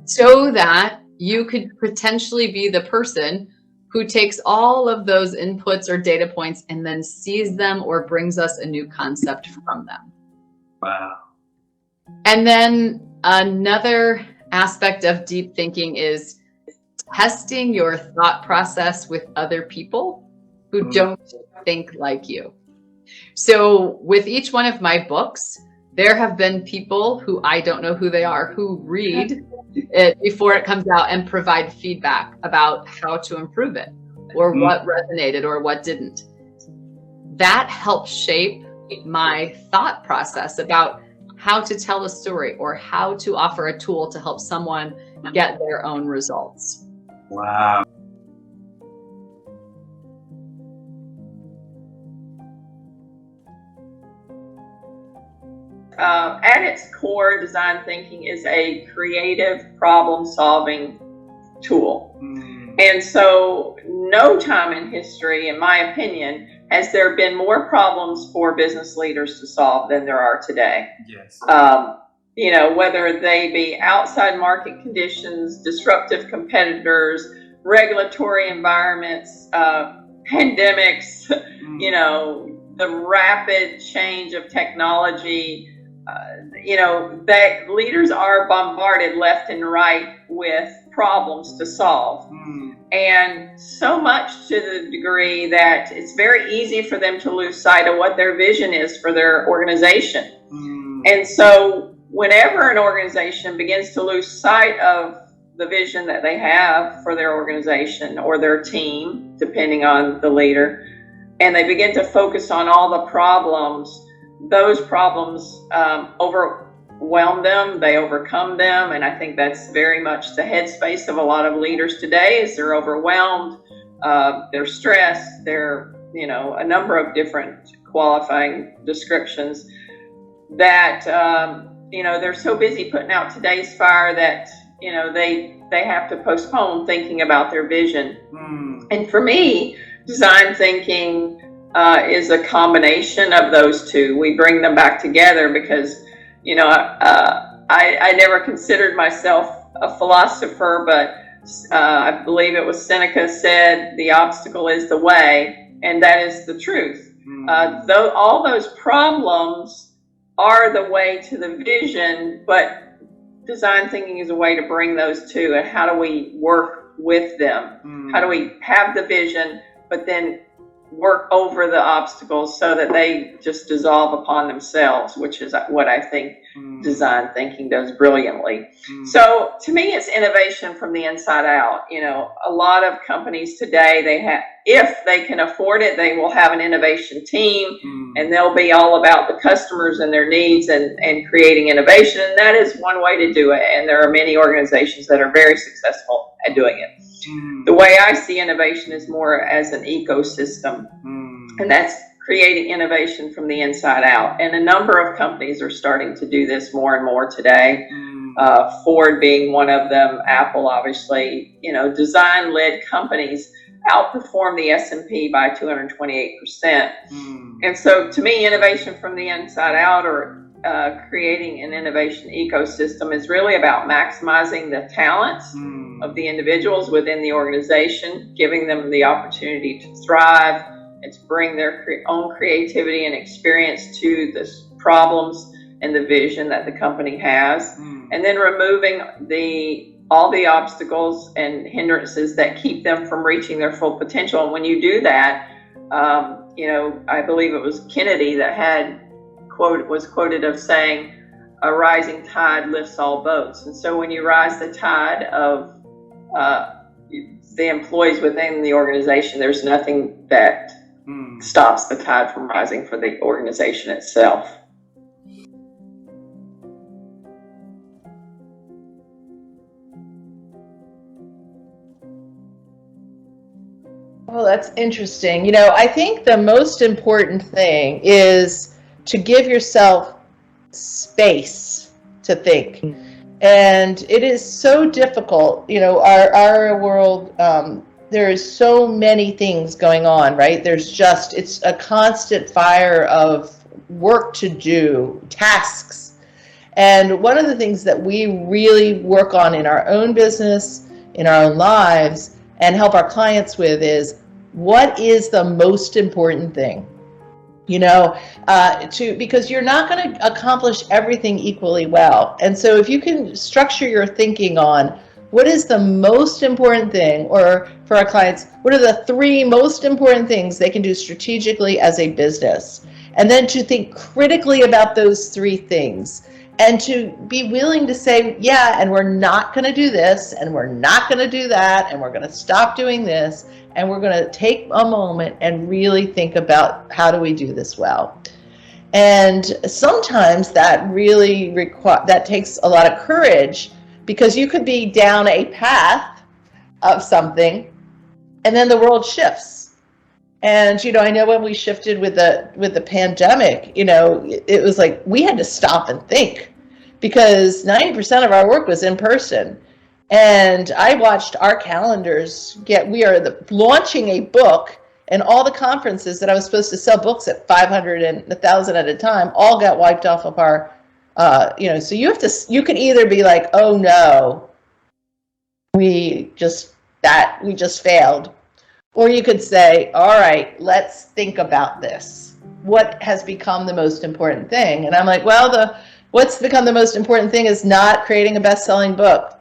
so that you could potentially be the person who takes all of those inputs or data points and then sees them or brings us a new concept from them. Wow. And then another aspect of deep thinking is testing your thought process with other people who don't think like you. So with each one of my books, there have been people who I don't know who they are, who read it before it comes out and provide feedback about how to improve it, or what resonated or what didn't. That helps shape my thought process about how to tell a story or how to offer a tool to help someone get their own results. Wow. at its core, design thinking is a creative problem-solving tool. And so no time in history, in my opinion, has there been more problems for business leaders to solve than there are today. Yes. You know, whether they be outside market conditions, disruptive competitors, regulatory environments, pandemics, you know, the rapid change of technology, you know, that leaders are bombarded left and right with problems to solve. And so much to the degree that it's very easy for them to lose sight of what their vision is for their organization. And so whenever an organization begins to lose sight of the vision that they have for their organization or their team, depending on the leader, and they begin to focus on all the problems, those problems overwhelm them, they overcome them, and I think that's very much the headspace of a lot of leaders today. Is they're overwhelmed, they're stressed, they're, you know, a number of different qualifying descriptions that you know, they're so busy putting out today's fire that, you know, they have to postpone thinking about their vision. And for me, design thinking is a combination of those two. We bring them back together because, you know, I never considered myself a philosopher, but I believe it was Seneca said, the obstacle is the way, and that is the truth. Though all those problems are the way to the vision, but design thinking is a way to bring those two, and how do we work with them? How do we have the vision, but then work over the obstacles so that they just dissolve upon themselves, which is what I think design thinking does brilliantly. So to me, it's innovation from the inside out. You know, a lot of companies today, they have, if they can afford it, they will have an innovation team, and they'll be all about the customers and their needs and creating innovation. And that is one way to do it. And there are many organizations that are very successful at doing it. The way I see innovation is more as an ecosystem, and that's creating innovation from the inside out. And a number of companies are starting to do this more and more today. Ford being one of them, Apple, obviously. You know, design-led companies outperform the S&P by 228%. And so to me, innovation from the inside out, or creating an innovation ecosystem, is really about maximizing the talents of the individuals within the organization, giving them the opportunity to thrive and to bring their own creativity and experience to the problems and the vision that the company has, and then removing all the obstacles and hindrances that keep them from reaching their full potential. And when you do that, you know, I believe it was Kennedy that was quoted of saying, a rising tide lifts all boats. And so when you rise the tide of the employees within the organization, there's nothing that stops the tide from rising for the organization itself. Well, that's interesting. You know, I think the most important thing is to give yourself space to think. And it is so difficult, you know, our world, there is so many things going on, right? It's a constant fire of work to do, tasks. And one of the things that we really work on in our own business, in our own lives, and help our clients with is, what is the most important thing? You know, because you're not going to accomplish everything equally well. And so if you can structure your thinking on what is the most important thing, or for our clients, what are the 3 most important things they can do strategically as a business, and then to think critically about those 3 things, and to be willing to say, yeah, and we're not going to do this, and we're not going to do that, and we're going to stop doing this, and we're going to take a moment and really think about how do we do this well. And sometimes that really that takes a lot of courage, because you could be down a path of something and then the world shifts And, I know when we shifted with the pandemic, it was like we had to stop and think, because 90% of our work was in person. And I watched our calendars we are launching a book, and all the conferences that I was supposed to sell books at 500 and 1,000 at a time all got wiped off of our, so you can either be like, oh no, we just failed. Or you could say, all right, let's think about this. What has become the most important thing? And I'm like, well, what's become the most important thing is not creating a best-selling book,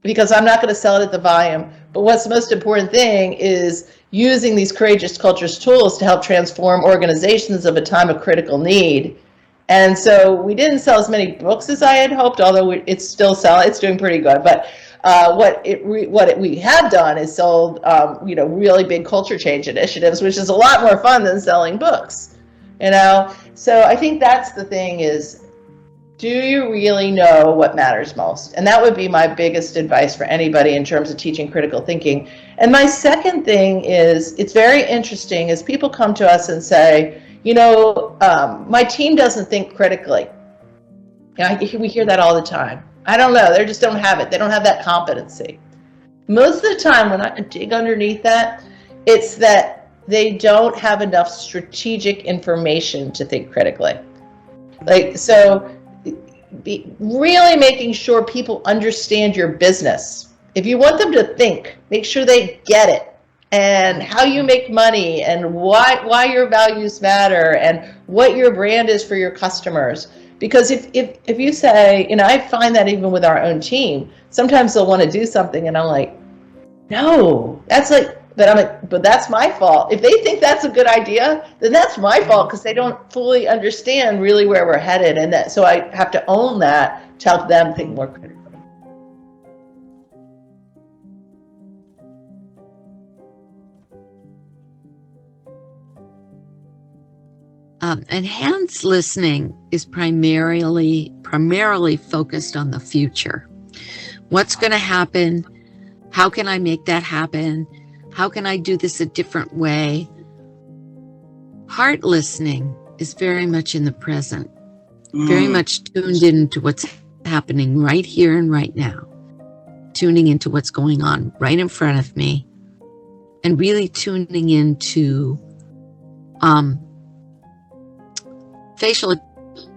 because I'm not going to sell it at the volume. But what's the most important thing is using these Courageous Cultures tools to help transform organizations of a time of critical need. And so we didn't sell as many books as I had hoped, although it's doing pretty good. But we have done is sold, really big culture change initiatives, which is a lot more fun than selling books, So I think that's the thing is, do you really know what matters most? And that would be my biggest advice for anybody in terms of teaching critical thinking. And my second thing is, it's very interesting as people come to us and say, my team doesn't think critically. We hear that all the time. I don't know. They just don't have it. They don't have that competency. Most of the time, when I dig underneath that, it's that they don't have enough strategic information to think critically. Be really making sure people understand your business. If you want them to think, make sure they get it, and how you make money, and why your values matter, and what your brand is for your customers. Because if you say, I find that even with our own team, sometimes they'll want to do something, and I'm like, no, but that's my fault. If they think that's a good idea, then that's my fault, because they don't fully understand really where we're headed, and so I have to own that to help them think more critically. Enhanced listening is primarily focused on the future. What's going to happen? How can I make that happen? How can I do this a different way? Heart listening is very much in the present, very much tuned into what's happening right here and right now, tuning into what's going on right in front of me, and really tuning into facial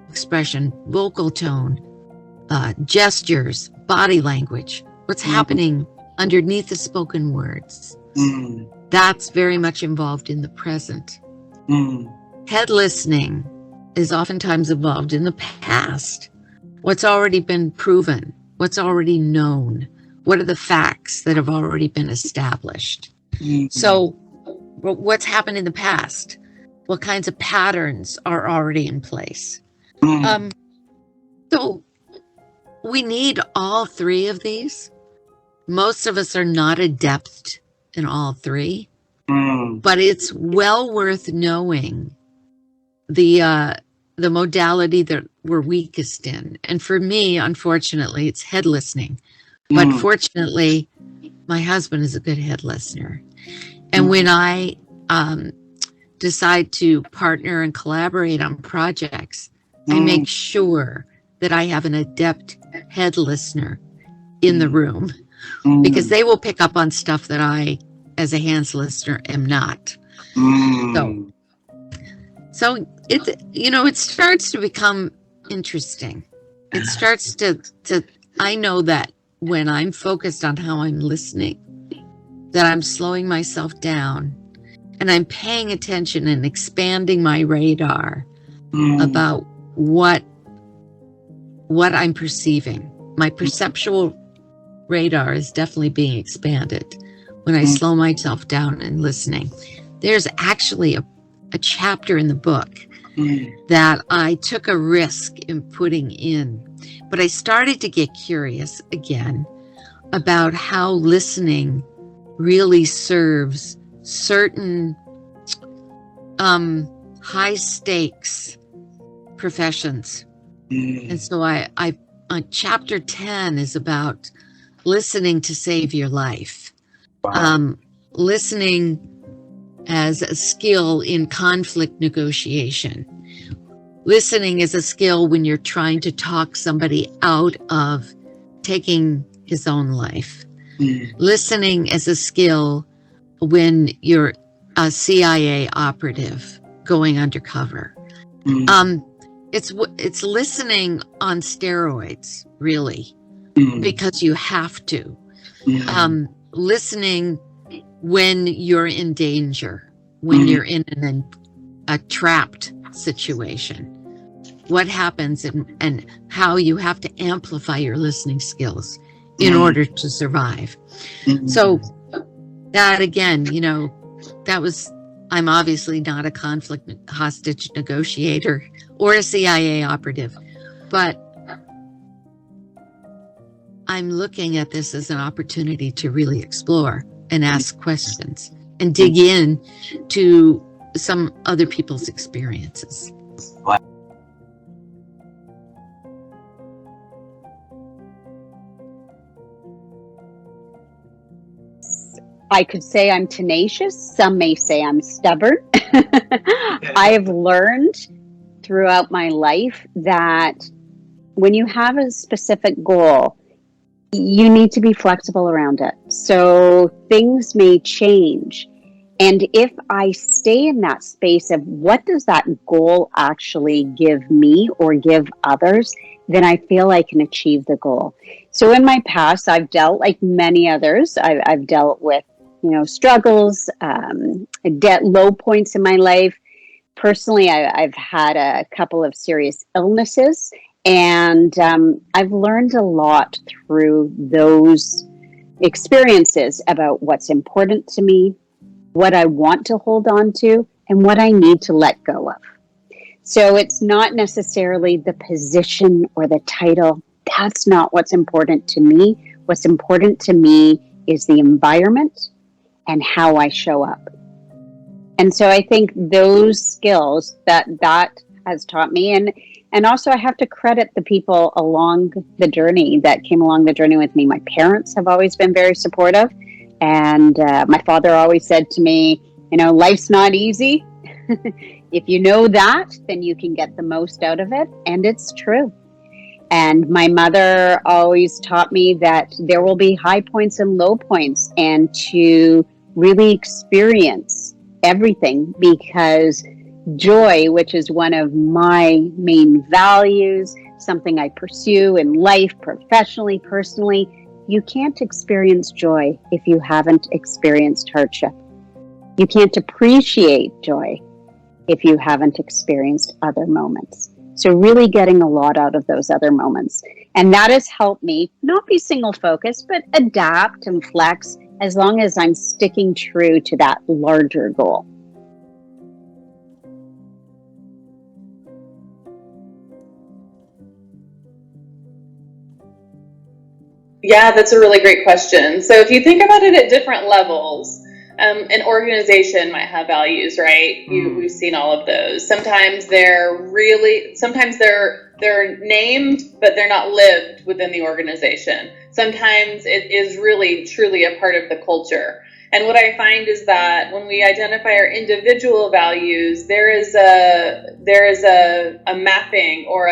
expression, vocal tone, gestures, body language, what's happening underneath the spoken words. That's very much involved in the present. Head listening is oftentimes involved in the past. What's already been proven, what's already known, what are the facts that have already been established. So what's happened in the past? What kinds of patterns are already in place? So we need all three of these. Most of us are not adept in all three, but it's well worth knowing the modality that we're weakest in. And for me, unfortunately, it's head listening. But fortunately, my husband is a good head listener. And when I decide to partner and collaborate on projects, I make sure that I have an adept head listener in the room, because they will pick up on stuff that I, as a hands listener, am not. So it starts to become interesting. It starts to I know that when I'm focused on how I'm listening, that I'm slowing myself down and I'm paying attention and expanding my radar about what I'm perceiving. My perceptual radar is definitely being expanded when I slow myself down and listening. There's actually a chapter in the book that I took a risk in putting in, but I started to get curious again about how listening really serves certain high stakes professions. And so I chapter 10 is about listening to save your life. Listening as a skill in conflict negotiation. Listening is a skill when you're trying to talk somebody out of taking his own life. Listening is a skill when you're a CIA operative going undercover. It's listening on steroids, really, because you have to. Listening when you're in danger, when you're in a trapped situation. What happens and how you have to amplify your listening skills in order to survive. So that again, you know, I'm obviously not a conflict hostage negotiator or a CIA operative, but I'm looking at this as an opportunity to really explore and ask questions and dig in to some other people's experiences. I could say I'm tenacious. Some may say I'm stubborn. I have learned throughout my life that when you have a specific goal, you need to be flexible around it. So things may change. And if I stay in that space of what does that goal actually give me or give others, then I feel I can achieve the goal. So in my past, I've dealt, like many others, I've dealt with, you know, struggles, low points in my life. Personally, I've had a couple of serious illnesses, and I've learned a lot through those experiences about what's important to me, what I want to hold on to, and what I need to let go of. So it's not necessarily the position or the title. That's not what's important to me. What's important to me is the environment and how I show up. And so I think those skills that has taught me, and also I have to credit the people along the journey that came along the journey with me. My parents have always been very supportive, and my father always said to me, you know, life's not easy. If you know that, then you can get the most out of it, and it's true. And my mother always taught me that there will be high points and low points, and to really experience everything, because joy, which is one of my main values, something I pursue in life, professionally, personally, you can't experience joy if you haven't experienced hardship. You can't appreciate joy if you haven't experienced other moments. So really getting a lot out of those other moments. And that has helped me not be single focused, but adapt and flex as long as I'm sticking true to that larger goal. Yeah, that's a really great question. So if you think about it at different levels, an organization might have values, right? We've seen all of those. Sometimes they're named, but they're not lived within the organization. Sometimes it is really, truly a part of the culture. And what I find is that when we identify our individual values, there is a mapping or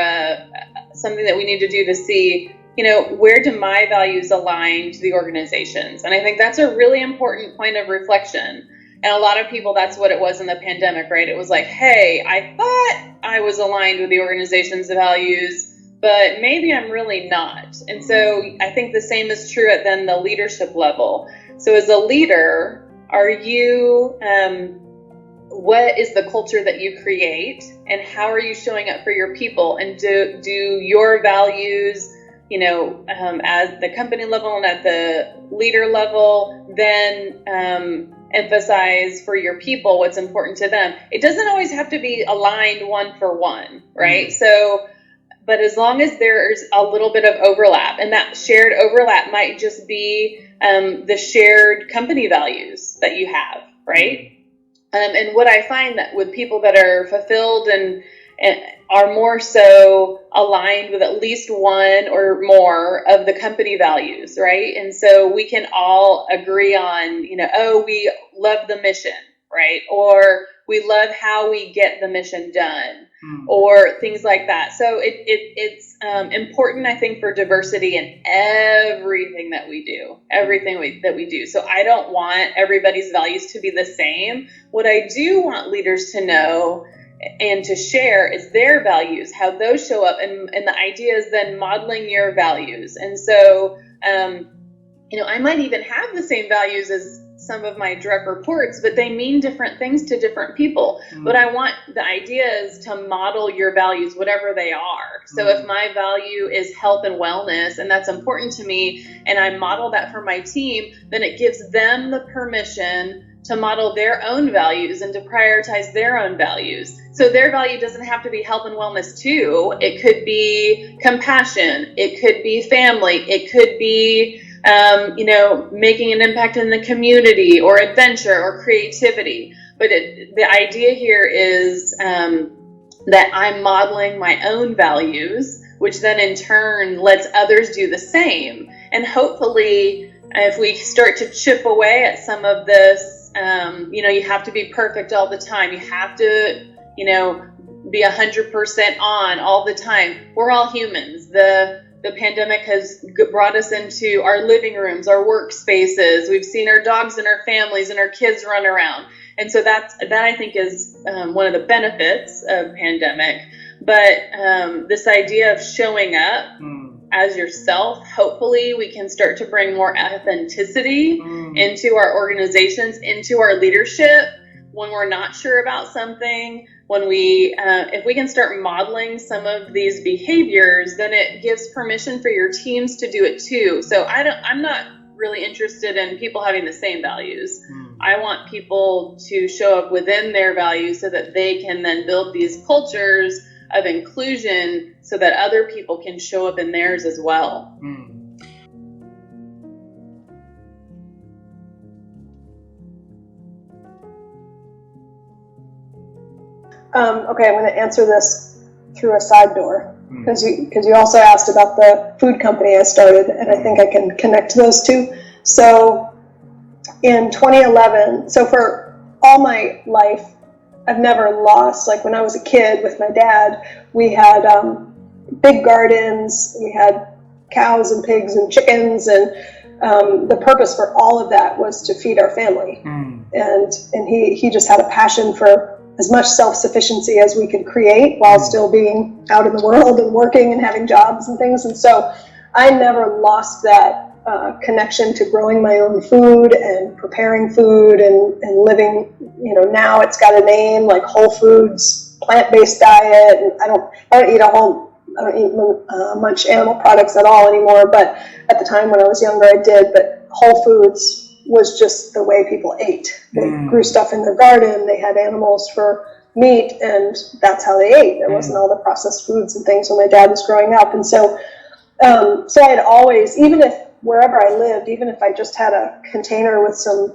something that we need to do to see, you know, where do my values align to the organization's? And I think that's a really important point of reflection. And a lot of people, that's what it was in the pandemic, right? It was like, hey, I thought I was aligned with the organization's values, but maybe I'm really not. And so I think the same is true at then the leadership level. So as a leader, are you, what is the culture that you create, and how are you showing up for your people? And do your values, you know, at the company level and at the leader level, then emphasize for your people what's important to them? It doesn't always have to be aligned one for one, right? So, but as long as there's a little bit of overlap, and that shared overlap might just be the shared company values that you have, right? And what I find that with people that are fulfilled and are more so aligned with at least one or more of the company values, right? And so we can all agree on, you know, oh, we love the mission, right? Or we love how we get the mission done, or things like that. So it's important, I think, for diversity in everything that we do, that we do. So I don't want everybody's values to be the same. What I do want leaders to know and to share is their values, how those show up, and the idea is then modeling your values. And so, I might even have the same values as some of my direct reports, but they mean different things to different people. But I want the idea is to model your values, whatever they are. So if my value is health and wellness, and that's important to me, and I model that for my team, then it gives them the permission to model their own values and to prioritize their own values. So their value doesn't have to be health and wellness too. It could be compassion. It could be family. It could be making an impact in the community, or adventure, or creativity. But the idea here is that I'm modeling my own values, which then in turn lets others do the same. And hopefully, if we start to chip away at some of this, you have to be perfect all the time. You have to, be 100% on all the time. We're all humans. The pandemic has brought us into our living rooms, our workspaces. We've seen our dogs and our families and our kids run around. And so that I think is one of the benefits of pandemic. But this idea of showing up as yourself, hopefully we can start to bring more authenticity into our organizations, into our leadership. When we're not sure about something, when if we can start modeling some of these behaviors, then it gives permission for your teams to do it too. So I'm not really interested in people having the same values. I want people to show up within their values so that they can then build these cultures of inclusion so that other people can show up in theirs as well. Okay, I'm going to answer this through a side door, because you also asked about the food company I started, and I think I can connect those two. So in 2011, so for all my life, I've never lost, like when I was a kid with my dad, we had big gardens, we had cows and pigs and chickens, and the purpose for all of that was to feed our family. And he just had a passion for as much self-sufficiency as we could create while still being out in the world and working and having jobs and things. And so I never lost that connection to growing my own food and preparing food and living, now it's got a name like Whole Foods, plant-based diet. And I don't eat much animal products at all anymore, but at the time when I was younger I did. But Whole Foods was just the way people ate. They grew stuff in their garden, they had animals for meat, and that's how they ate. There wasn't all the processed foods and things when my dad was growing up. And so I had always, even if wherever I lived, even if I just had a container with some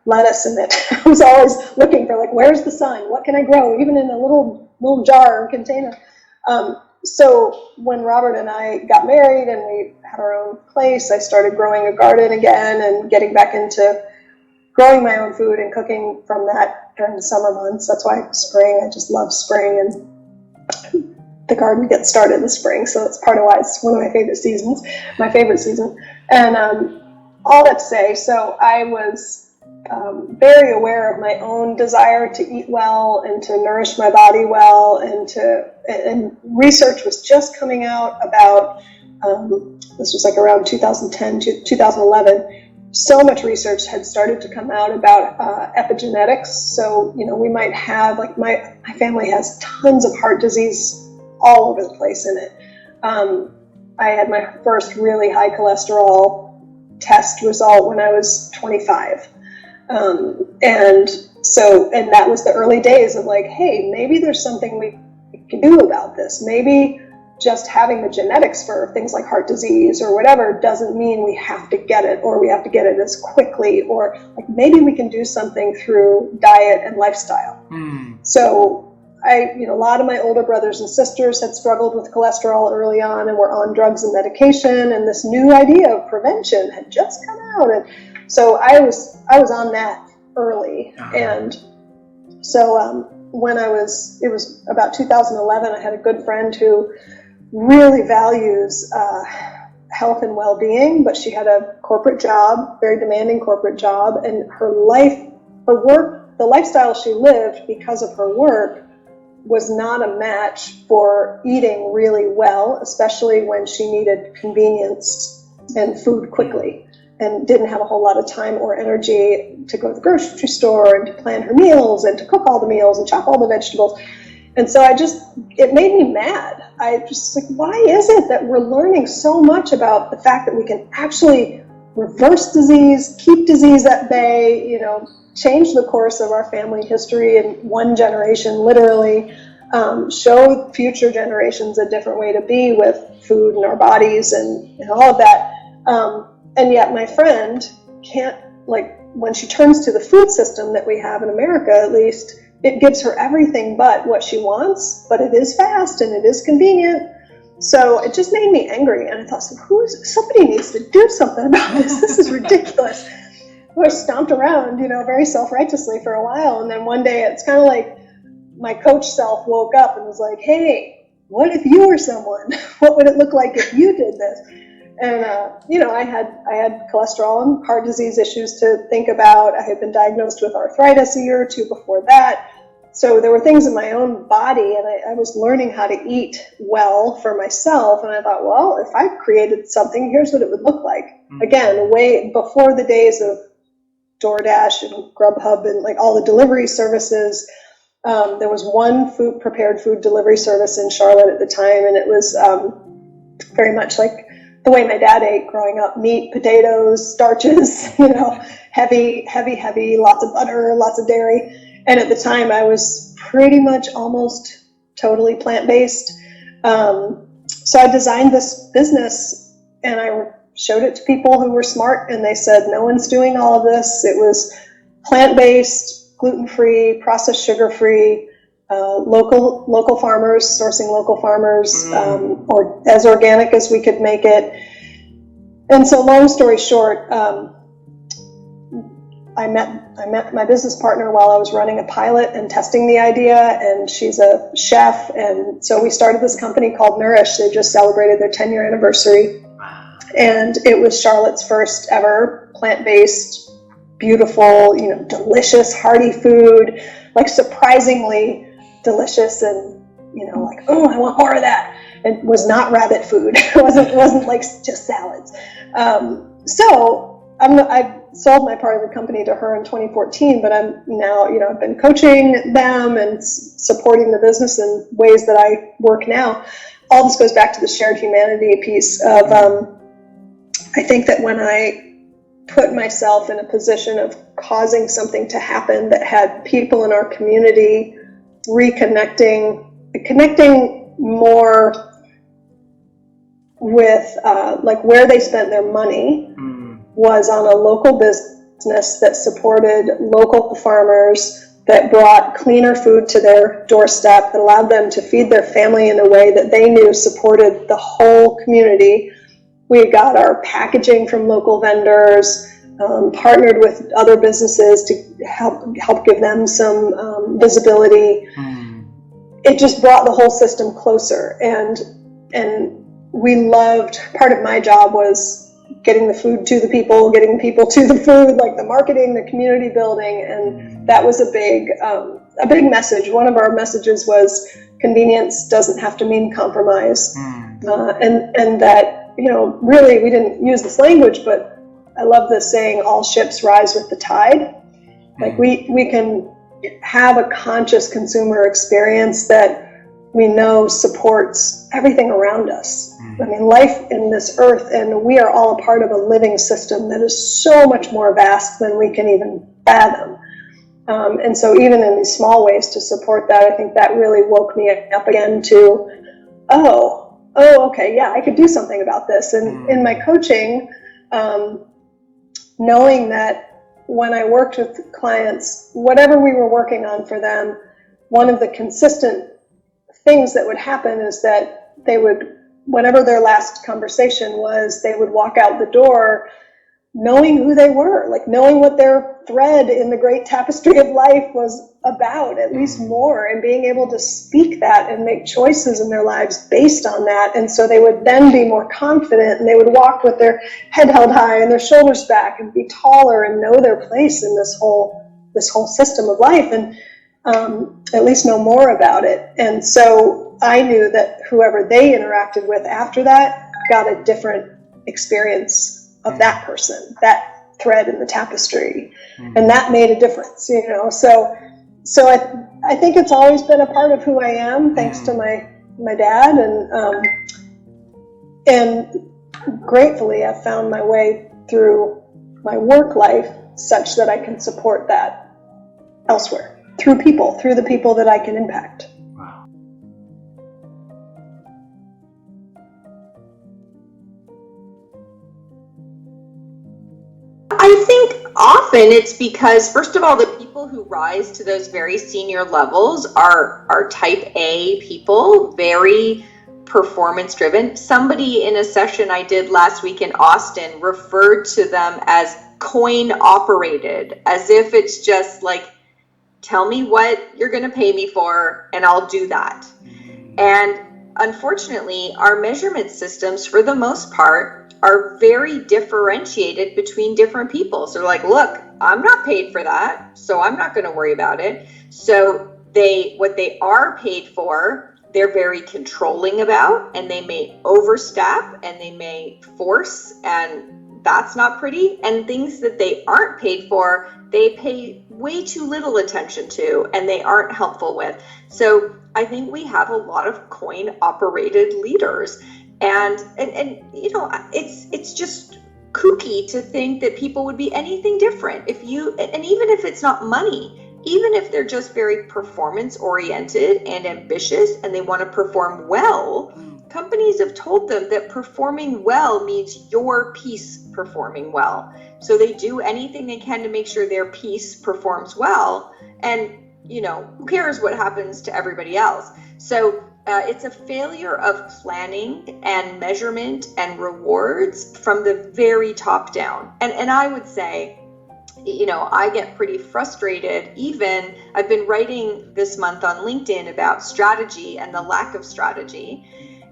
lettuce in it, I was always looking for, like, where's the sun? What can I grow? Even in a little jar or container. So when Robert and I got married and we had our own place, I started growing a garden again and getting back into growing my own food and cooking from that during the summer months. That's why spring, I just love spring, and the garden gets started in the spring, so that's part of why it's one of my favorite seasons, And all that to say, so I was very aware of my own desire to eat well and to nourish my body well, and research was just coming out about, this was like around 2010 to 2011, so much research had started to come out about epigenetics. So, we might have, like, my family has tons of heart disease all over the place in it. I had my first really high cholesterol test result when I was 25. And that was the early days of, like, hey, maybe there's something we can do about this. Maybe just having the genetics for things like heart disease or whatever doesn't mean we have to get it, or we have to get it as quickly, or like maybe we can do something through diet and lifestyle. So a lot of my older brothers and sisters had struggled with cholesterol early on and were on drugs and medication, and this new idea of prevention had just come out. And so I was on that early. And so when it was about 2011, I had a good friend who really values health and well-being, but she had a corporate job, very demanding corporate job, and her work, the lifestyle she lived because of her work was not a match for eating really well, especially when she needed convenience and food quickly and didn't have a whole lot of time or energy to go to the grocery store and to plan her meals and to cook all the meals and chop all the vegetables. And so it made me mad. I just like, why is it that we're learning so much about the fact that we can actually reverse disease, keep disease at bay, change the course of our family history in one generation, literally, show future generations a different way to be with food and our bodies and all of that. And yet my friend can't, when she turns to the food system that we have in America, at least, it gives her everything but what she wants, but it is fast and it is convenient. So it just made me angry. And I thought, somebody needs to do something about this. This is ridiculous. I stomped around, very self-righteously for a while. And then one day it's kind of like my coach self woke up and was like, hey, what if you were someone? What would it look like if you did this? And, I had cholesterol and heart disease issues to think about. I had been diagnosed with arthritis a year or two before that. So there were things in my own body, and I was learning how to eat well for myself. And I thought, well, if I created something, here's what it would look like. Again, way before the days of DoorDash and Grubhub and all the delivery services. There was one prepared food delivery service in Charlotte at the time, and it was very much like the way my dad ate growing up: meat, potatoes, starches, heavy, lots of butter, lots of dairy. And at the time I was pretty much almost totally plant-based. So I designed this business and I showed it to people who were smart, and they said, no one's doing all of this. It was plant-based, gluten-free, processed sugar-free, local farmers, sourcing local farmers, or as organic as we could make it. And so long story short, I met my business partner while I was running a pilot and testing the idea, and she's a chef, and so we started this company called Nourish. They just celebrated their 10-year anniversary, and it was Charlotte's first ever plant-based, beautiful, delicious, hearty food, surprisingly delicious, and oh, I want more of that. It was not rabbit food. It wasn't like just salads. So I sold my part of the company to her in 2014, but I'm now, I've been coaching them and supporting the business in ways that I work now. All this goes back to the shared humanity piece of, I think that when I put myself in a position of causing something to happen that had people in our community connecting more with where they spent their money was on a local business that supported local farmers, that brought cleaner food to their doorstep, that allowed them to feed their family in a way that they knew supported the whole community. We got our packaging from local vendors, partnered with other businesses to help give them some visibility. It just brought the whole system closer, and we loved, part of my job was getting the food to the people, getting people to the food, the marketing, the community building, and that was a big message. One of our messages was convenience doesn't have to mean compromise, and that, really, we didn't use this language, but I love this saying, all ships rise with the tide. We can have a conscious consumer experience that we know supports everything around us. I mean, life in this earth, and we are all a part of a living system that is so much more vast than we can even fathom. And so even in these small ways to support that, I think that really woke me up again to, okay, yeah, I could do something about this. And in my coaching, knowing that when I worked with clients, whatever we were working on for them, one of the consistent things that would happen is that they would, whatever their last conversation was, they would walk out the door knowing who they were, like knowing what their thread in the great tapestry of life was about, at least more, and being able to speak that and make choices in their lives based on that. And so they would then be more confident, and they would walk with their head held high and their shoulders back and be taller and know their place in this whole system of life, and at least know more about it. And so I knew that whoever they interacted with after that got a different experience of that person, that thread in the tapestry, and that made a difference, you know. So I think it's always been a part of who I am, thanks to my dad, and gratefully I've found my way through my work life such that I can support that elsewhere through the people that I can impact. I think often it's because, first of all, the people who rise to those very senior levels are type A people, very performance driven. Somebody in a session I did last week in Austin referred to them as coin operated, as if it's just like, tell me what you're going to pay me for and I'll do that. And unfortunately, our measurement systems, for the most part, are very differentiated between different people. So like, look, I'm not paid for that, so I'm not going to worry about it. So what they are paid for, they're very controlling about, and they may overstep and they may force, and that's not pretty. And things that they aren't paid for, they pay way too little attention to, and they aren't helpful with. So I think we have a lot of coin operated leaders. And you know, it's just kooky to think that people would be anything different and even if it's not money, even if they're just very performance oriented and ambitious and they want to perform well, companies have told them that performing well means your piece performing well. So they do anything they can to make sure their piece performs well. And, you know, who cares what happens to everybody else? So it's a failure of planning and measurement and rewards from the very top down. And I would say, you know, I get pretty frustrated. Even I've been writing this month on LinkedIn about strategy and the lack of strategy.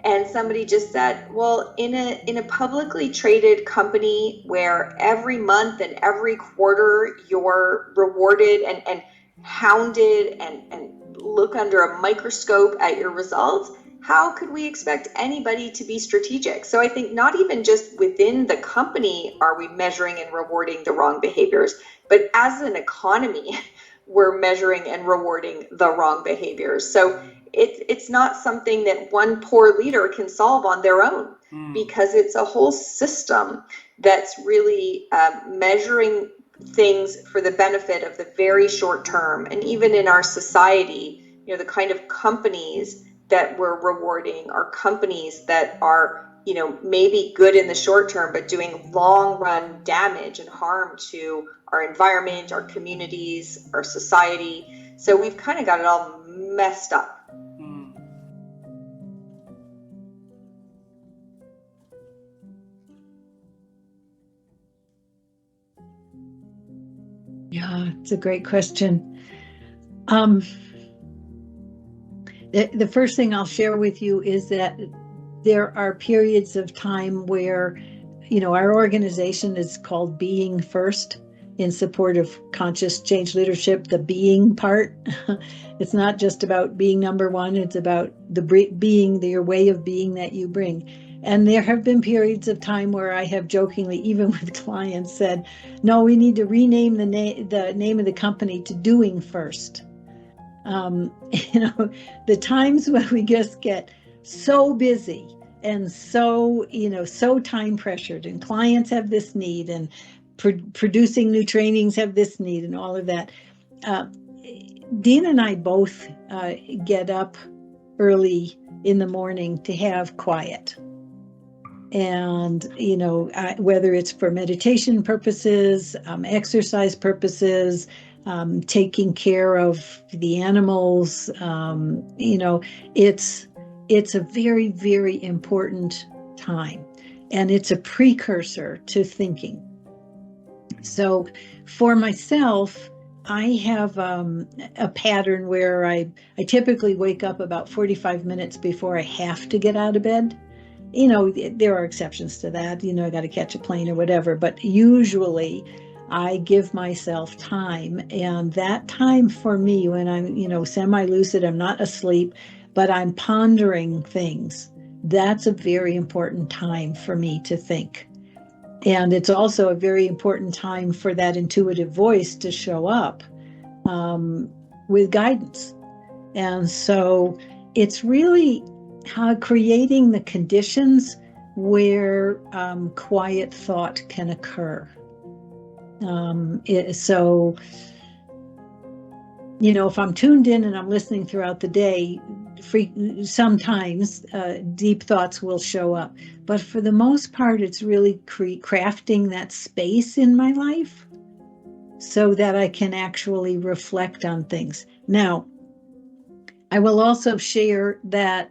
And somebody just said, well, in a publicly traded company where every month and every quarter you're rewarded and hounded and look under a microscope at your results, how could we expect anybody to be strategic? So I think not even just within the company are we measuring and rewarding the wrong behaviors, but as an economy, we're measuring and rewarding the wrong behaviors. So it's not something that one poor leader can solve on their own, because it's a whole system that's really measuring things for the benefit of the very short term. And even in our society, you know, the kind of companies that we're rewarding are companies that are, you know, maybe good in the short term, but doing long run damage and harm to our environment, our communities, our society. So we've kind of got it all messed up. Yeah, it's a great question. The first thing I'll share with you is that there are periods of time where, you know, our organization is called Being First in support of conscious change leadership, the being part. It's not just about being number one, it's about the being, your way of being that you bring. And there have been periods of time where I have jokingly, even with clients, said, no, we need to rename the name of the company to Doing First. You know, the times when we just get so busy and so, you know, so time pressured, and clients have this need, and producing new trainings have this need, and all of that. Dean and I both get up early in the morning to have quiet. And, you know, whether it's for meditation purposes, exercise purposes, taking care of the animals, you know, it's a very, very important time. And it's a precursor to thinking. So for myself, I have a pattern where I typically wake up about 45 minutes before I have to get out of bed. You know, there are exceptions to that. You know, I got to catch a plane or whatever. But usually I give myself time. And that time for me, when I'm, you know, semi-lucid, I'm not asleep, but I'm pondering things. That's a very important time for me to think. And it's also a very important time for that intuitive voice to show up with guidance. And so it's really creating the conditions where quiet thought can occur. So, you know, if I'm tuned in and I'm listening throughout the day, sometimes deep thoughts will show up. But for the most part, it's really crafting that space in my life so that I can actually reflect on things. Now, I will also share that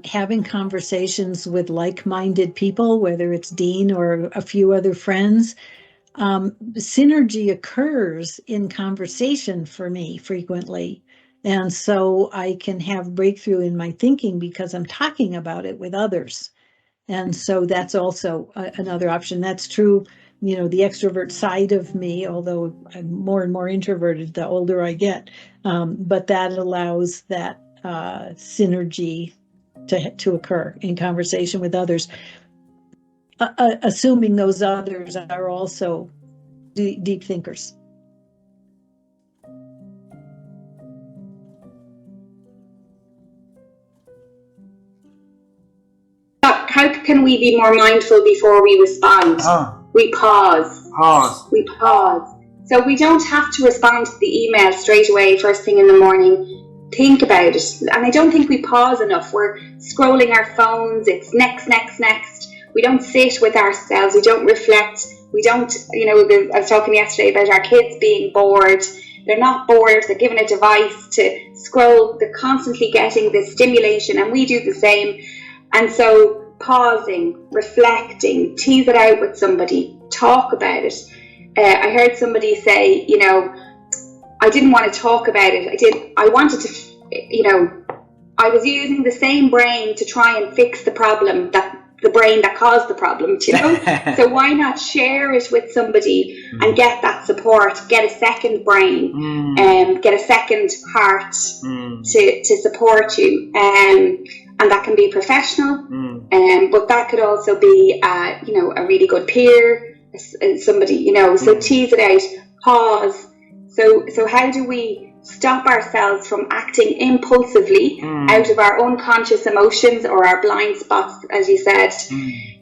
having conversations with like-minded people, whether it's Dean or a few other friends, synergy occurs in conversation for me frequently. And so I can have breakthrough in my thinking because I'm talking about it with others. And so that's also another option. That's true, you know, the extrovert side of me, although I'm more and more introverted the older I get. But that allows that synergy to occur in conversation with others, assuming those others are also deep thinkers. How can we be more mindful before we respond? We pause. We pause. So we don't have to respond to the email straight away first thing in the morning. Think about it. And I don't think we pause enough. We're scrolling our phones. It's next. We don't sit with ourselves. We don't reflect. We don't, you know, I was talking yesterday about our kids being bored. They're not bored. They're given a device to scroll. They're constantly getting this stimulation, and we do the same. And so pausing, reflecting, tease it out with somebody, talk about it. I heard somebody say, you know, I didn't want to talk about it. I wanted to, you know, I was using the same brain to try and fix the problem, the brain that caused the problem, you know? So why not share it with somebody and get that support, get a second brain, get a second heart to support you. And that can be professional, but that could also be, you know, a really good peer, somebody, you know, so tease it out, pause. So how do we stop ourselves from acting impulsively out of our unconscious emotions or our blind spots, as you said?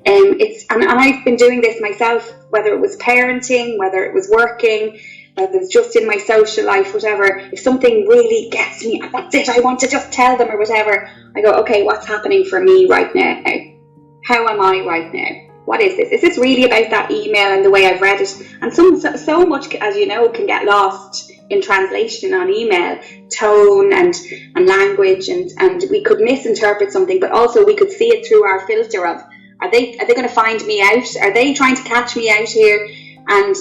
And I've been doing this myself, whether it was parenting, whether it was working, whether it was just in my social life, whatever. If something really gets me, that's it, I want to just tell them or whatever, I go, okay, what's happening for me right now? How am I right now? What is this? Is this really about that email and the way I've read it? And so much, as you know, can get lost in translation on email, tone and language, and we could misinterpret something, but also we could see it through our filter of, are they going to find me out? Are they trying to catch me out here? And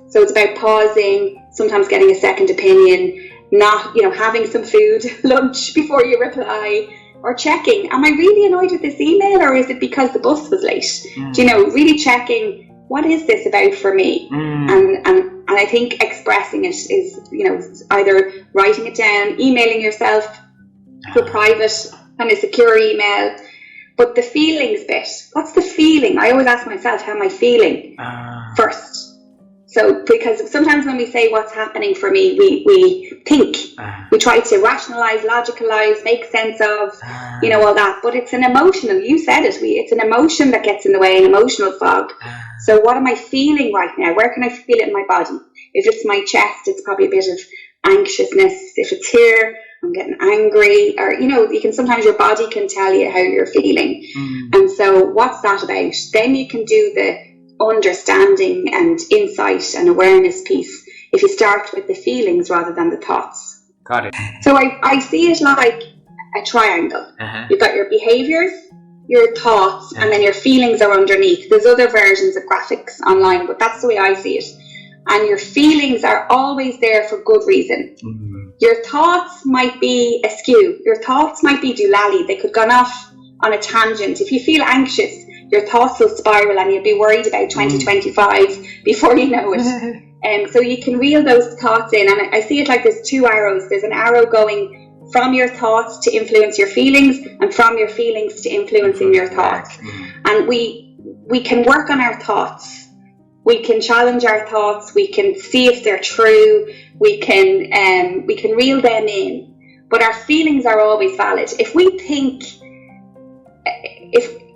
so it's about pausing, sometimes getting a second opinion, not, you know, having some food, lunch before you reply, or checking, am I really annoyed with this email, or is it because the bus was late? Do you know, really checking, what is this about for me? And I think expressing it is, you know, either writing it down, emailing yourself for private, kind of secure email. But the feelings bit, what's the feeling? I always ask myself, how am I feeling first? So, because sometimes when we say what's happening for me, we think, we try to rationalize, logicalize, make sense of, you know, all that. But it's an emotional, you said it, it's an emotion that gets in the way, an emotional fog. So what am I feeling right now? Where can I feel it in my body? If it's my chest, it's probably a bit of anxiousness. If it's here, I'm getting angry, or, you know, sometimes your body can tell you how you're feeling. And so what's that about? Then you can do the understanding and insight and awareness piece if you start with the feelings rather than the thoughts. Got it. So I see it like a triangle. You've got your behaviors, your thoughts, and then your feelings are underneath. There's other versions of graphics online, but that's the way I see it. And your feelings are always there for good reason. Your thoughts might be askew. Your thoughts might be doolally. They could gone off on a tangent. If you feel anxious, your thoughts will spiral and you'll be worried about 2025 before you know it. So you can reel those thoughts in. And I see it like there's two arrows. There's an arrow going from your thoughts to influence your feelings, and from your feelings to influencing your thoughts. And we can work on our thoughts. We can challenge our thoughts. We can see if they're true. We can reel them in. But our feelings are always valid. If we think,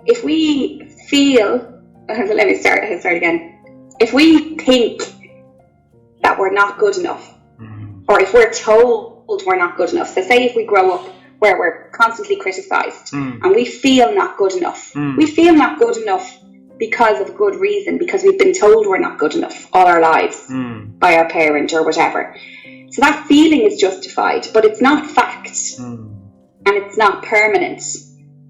if we feel, let me start again. If we think that we're not good enough, or if we're told we're not good enough. So say if we grow up where we're constantly criticised and we feel not good enough. We feel not good enough because of good reason, because we've been told we're not good enough all our lives by our parent or whatever. So that feeling is justified, but it's not fact and it's not permanent.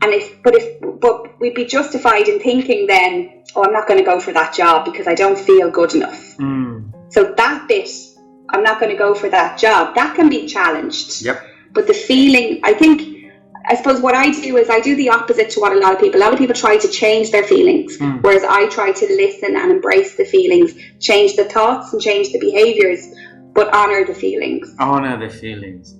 But we'd be justified in thinking then, oh, I'm not going to go for that job because I don't feel good enough. So that bit, I'm not going to go for that job, that can be challenged. But the feeling, I suppose what I do is I do the opposite to what a lot of people try to change their feelings, whereas I try to listen and embrace the feelings, change the thoughts and change the behaviors, but honor the feelings. Honor the feelings.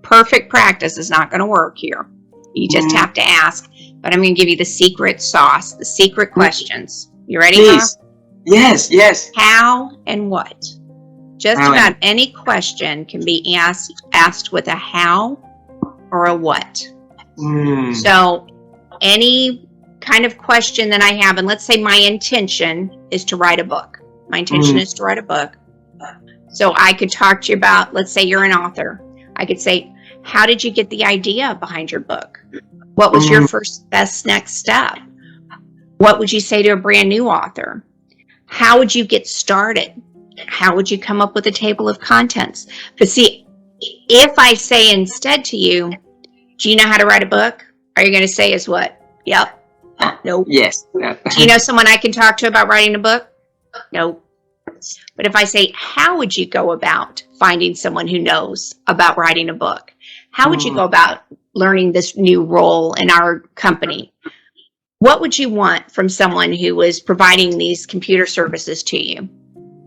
Perfect practice is not going to work here. You just have to ask. But I'm going to give you the secret sauce, the secret questions. You ready, Please. Yes. How and what? Just about any question can be asked with a how or a what. So any kind of question that I have, and let's say my intention is to write a book. My intention is to write a book. So I could talk to you about, let's say you're an author. I could say, how did you get the idea behind your book? What was your first best next step? What would you say to a brand new author? How would you get started? How would you come up with a table of contents? But see, if I say instead to you, do you know how to write a book? Are you going to say is what? Yep. Nope. Yes. Do you know someone I can talk to about writing a book? Nope. But if I say, how would you go about finding someone who knows about writing a book? How would you go about learning this new role in our company? What would you want from someone who is providing these computer services to you?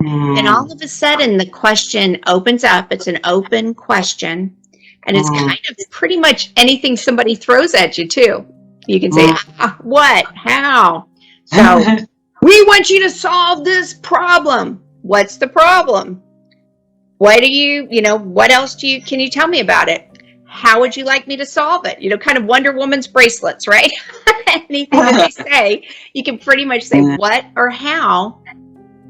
And all of a sudden, the question opens up. It's an open question. And it's kind of pretty much anything somebody throws at you, too. You can say, what? How? So, we want you to solve this problem. What's the problem? What do what else can you tell me about it? How would you like me to solve it? Kind of Wonder Woman's bracelets, right? Anything that you say, you can pretty much say what or how,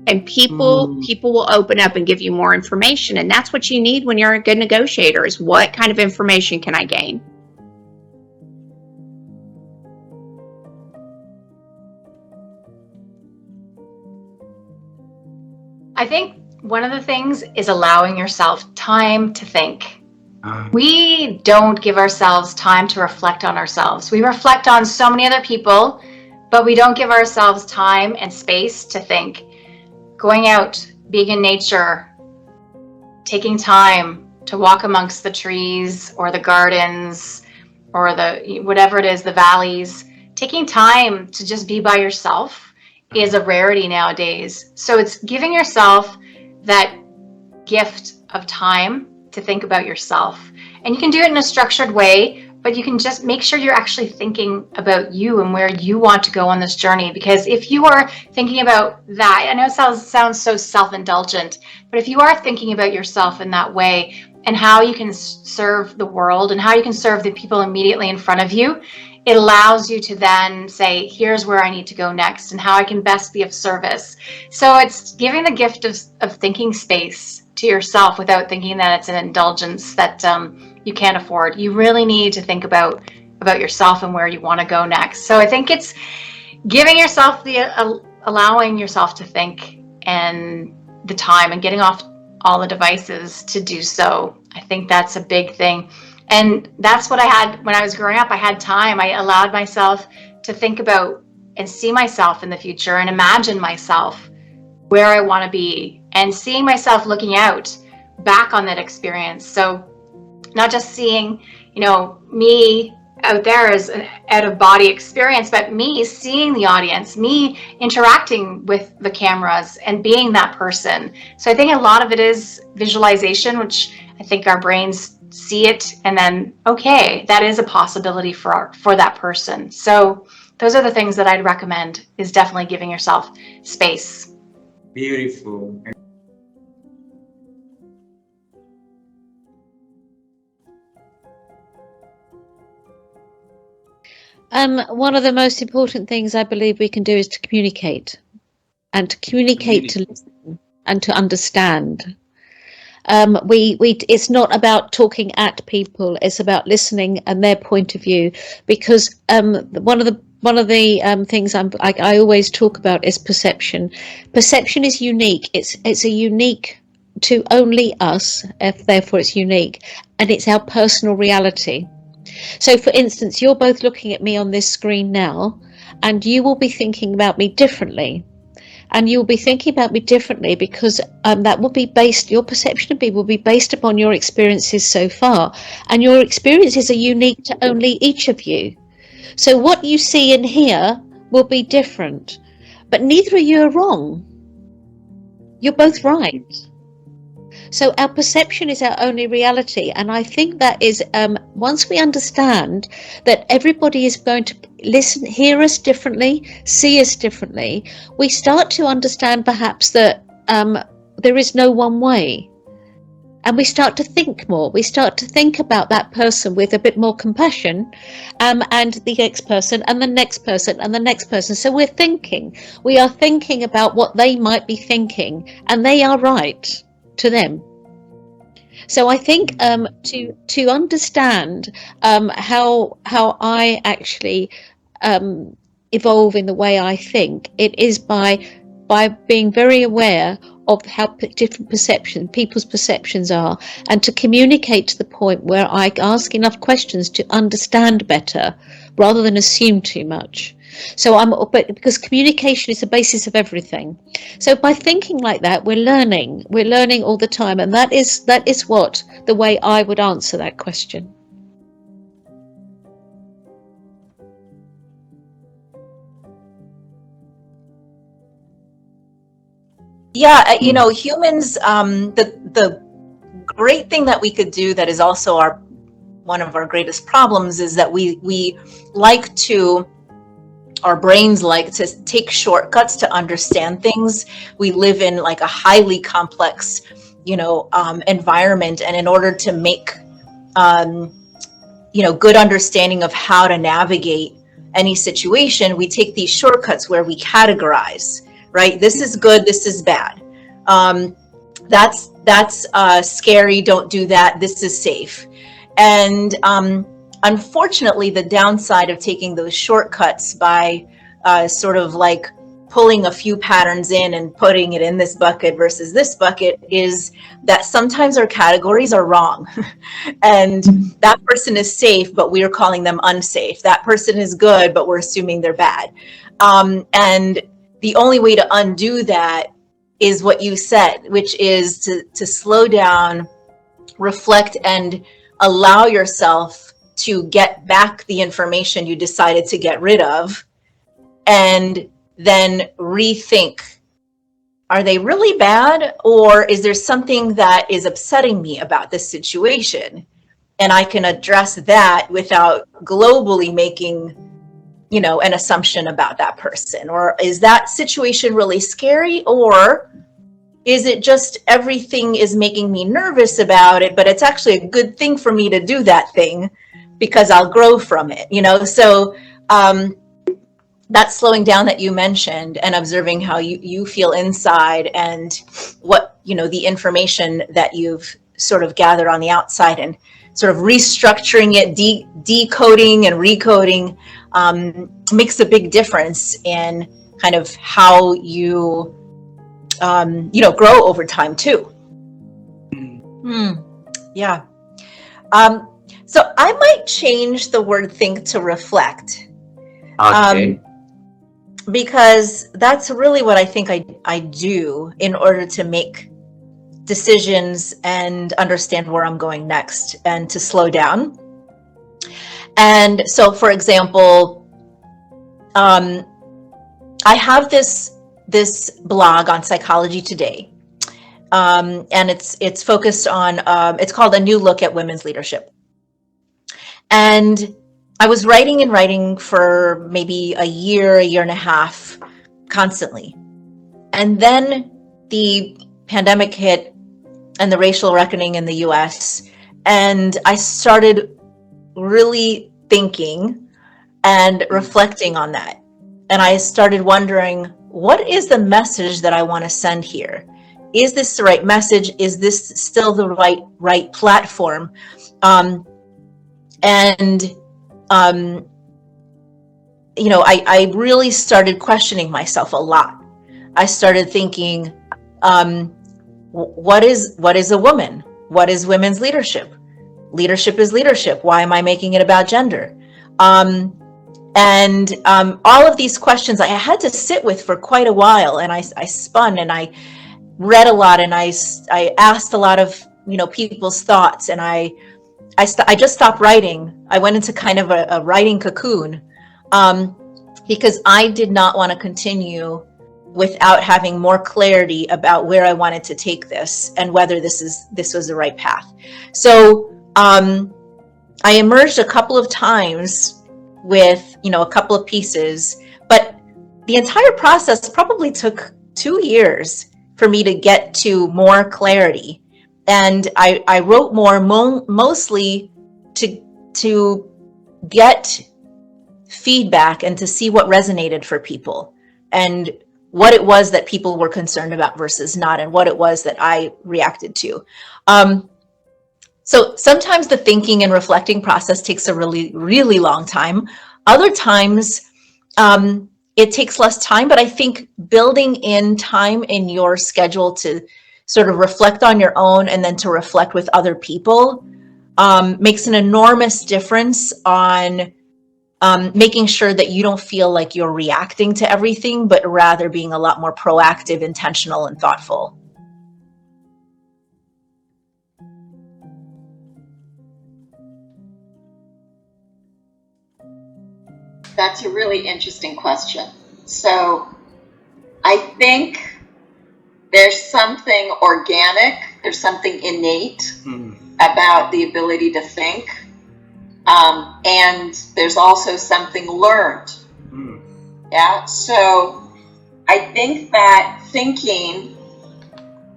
and people will open up and give you more information. And that's what you need when you're a good negotiator, is what kind of information can I gain? I think one of the things is allowing yourself time to think. We don't give ourselves time to reflect on ourselves. We reflect on so many other people, but we don't give ourselves time and space to think. Going out, being in nature, taking time to walk amongst the trees or the gardens or the whatever it is, the valleys, taking time to just be by yourself is a rarity nowadays. So it's giving yourself that gift of time to think about yourself. And you can do it in a structured way, but you can just make sure you're actually thinking about you and where you want to go on this journey. Because if you are thinking about that, I know it sounds so self-indulgent, but if you are thinking about yourself in that way and how you can serve the world and how you can serve the people immediately in front of you, it allows you to then say, here's where I need to go next and how I can best be of service. So it's giving the gift of thinking space to yourself without thinking that it's an indulgence that you can't afford. You really need to think about yourself and where you want to go next. So I think it's giving yourself allowing yourself to think, and the time, and getting off all the devices to do so. I think that's a big thing. And that's what I had when I was growing up. I had time. I allowed myself to think about and see myself in the future and imagine myself where I want to be, and seeing myself looking out back on that experience. So not just seeing, me out there as an out of body experience, but me seeing the audience, me interacting with the cameras and being that person. So I think a lot of it is visualization, which I think our brains see it and then, okay, that is a possibility for that person. So those are the things that I'd recommend, is definitely giving yourself space. Beautiful. One of the most important things I believe we can do is to communicate, and to communicate, to listen, and to understand. It's not about talking at people; it's about listening and their point of view. Because one of the things I always talk about is perception. Perception is unique. It's a unique to only us. Therefore, it's unique, and it's our personal reality. So, for instance, you're both looking at me on this screen now, and you will be thinking about me differently. And you'll be thinking about me differently because that will be based, your perception of me will be based upon your experiences so far. And your experiences are unique to only each of you. So what you see and hear will be different. But neither of you are wrong. You're both right. So our perception is our only reality. And I think that is, once we understand that everybody is going to listen, hear us differently, see us differently, we start to understand perhaps that there is no one way. And we start to think more. We start to think about that person with a bit more compassion, and the next person and the next person and the next person. So we are thinking about what they might be thinking, and they are right to them. So I think to understand how I actually evolve in the way I think, it is by being very aware of how different people's perceptions are, and to communicate to the point where I ask enough questions to understand better rather than assume too much. So but because communication is the basis of everything. So by thinking like that, we're learning all the time, and that is what the way I would answer that question. Yeah, humans, the great thing that we could do that is also one of our greatest problems is that we like to, our brains like to take shortcuts to understand things. We live in like a highly complex, environment, and in order to make, good understanding of how to navigate any situation, we take these shortcuts where we categorize. Right? This is good, this is bad. That's scary, don't do that, this is safe. And unfortunately, the downside of taking those shortcuts by sort of like pulling a few patterns in and putting it in this bucket versus this bucket is that sometimes our categories are wrong. And that person is safe, but we are calling them unsafe. That person is good, but we're assuming they're bad. And the only way to undo that is what you said, which is to slow down, reflect, and allow yourself to get back the information you decided to get rid of, and then rethink. Are they really bad, or is there something that is upsetting me about this situation? And I can address that without globally making an assumption about that person. Or is that situation really scary, or is it just everything is making me nervous about it, but it's actually a good thing for me to do that thing because I'll grow from it, So that slowing down that you mentioned, and observing how you feel inside, and what, the information that you've sort of gathered on the outside, and sort of restructuring it, decoding and recoding, makes a big difference in kind of how you, grow over time too. Yeah. So I might change the word think to reflect. Okay. Because that's really what I think I do in order to make decisions and understand where I'm going next and to slow down. And so, for example, I have this blog on Psychology Today, and it's focused on it's called A New Look at Women's Leadership. And I was writing for maybe a year and a half, constantly. And then the pandemic hit and the racial reckoning in the US, and I started really thinking and reflecting on that. And I started wondering, what is the message that I want to send here? Is this the right message? Is this still the right platform? I really started questioning myself a lot. I started thinking, what is a woman? What is women's leadership? Leadership is leadership. Why am I making it about gender? All of these questions I had to sit with for quite a while, and I spun and I read a lot, and I asked a lot of people's thoughts, and I just stopped writing. I went into kind of a writing cocoon, because I did not want to continue without having more clarity about where I wanted to take this and whether this was the right path. So I emerged a couple of times with a couple of pieces, but the entire process probably took 2 years for me to get to more clarity. And I wrote more mostly to get feedback and to see what resonated for people and what it was that people were concerned about versus not, and what it was that I reacted to. So sometimes the thinking and reflecting process takes a really, really long time. Other times it takes less time, but I think building in time in your schedule to sort of reflect on your own and then to reflect with other people makes an enormous difference on making sure that you don't feel like you're reacting to everything, but rather being a lot more proactive, intentional, and thoughtful. That's a really interesting question. So I think there's something organic, there's something innate about the ability to think. And there's also something learned. Yeah, so I think that thinking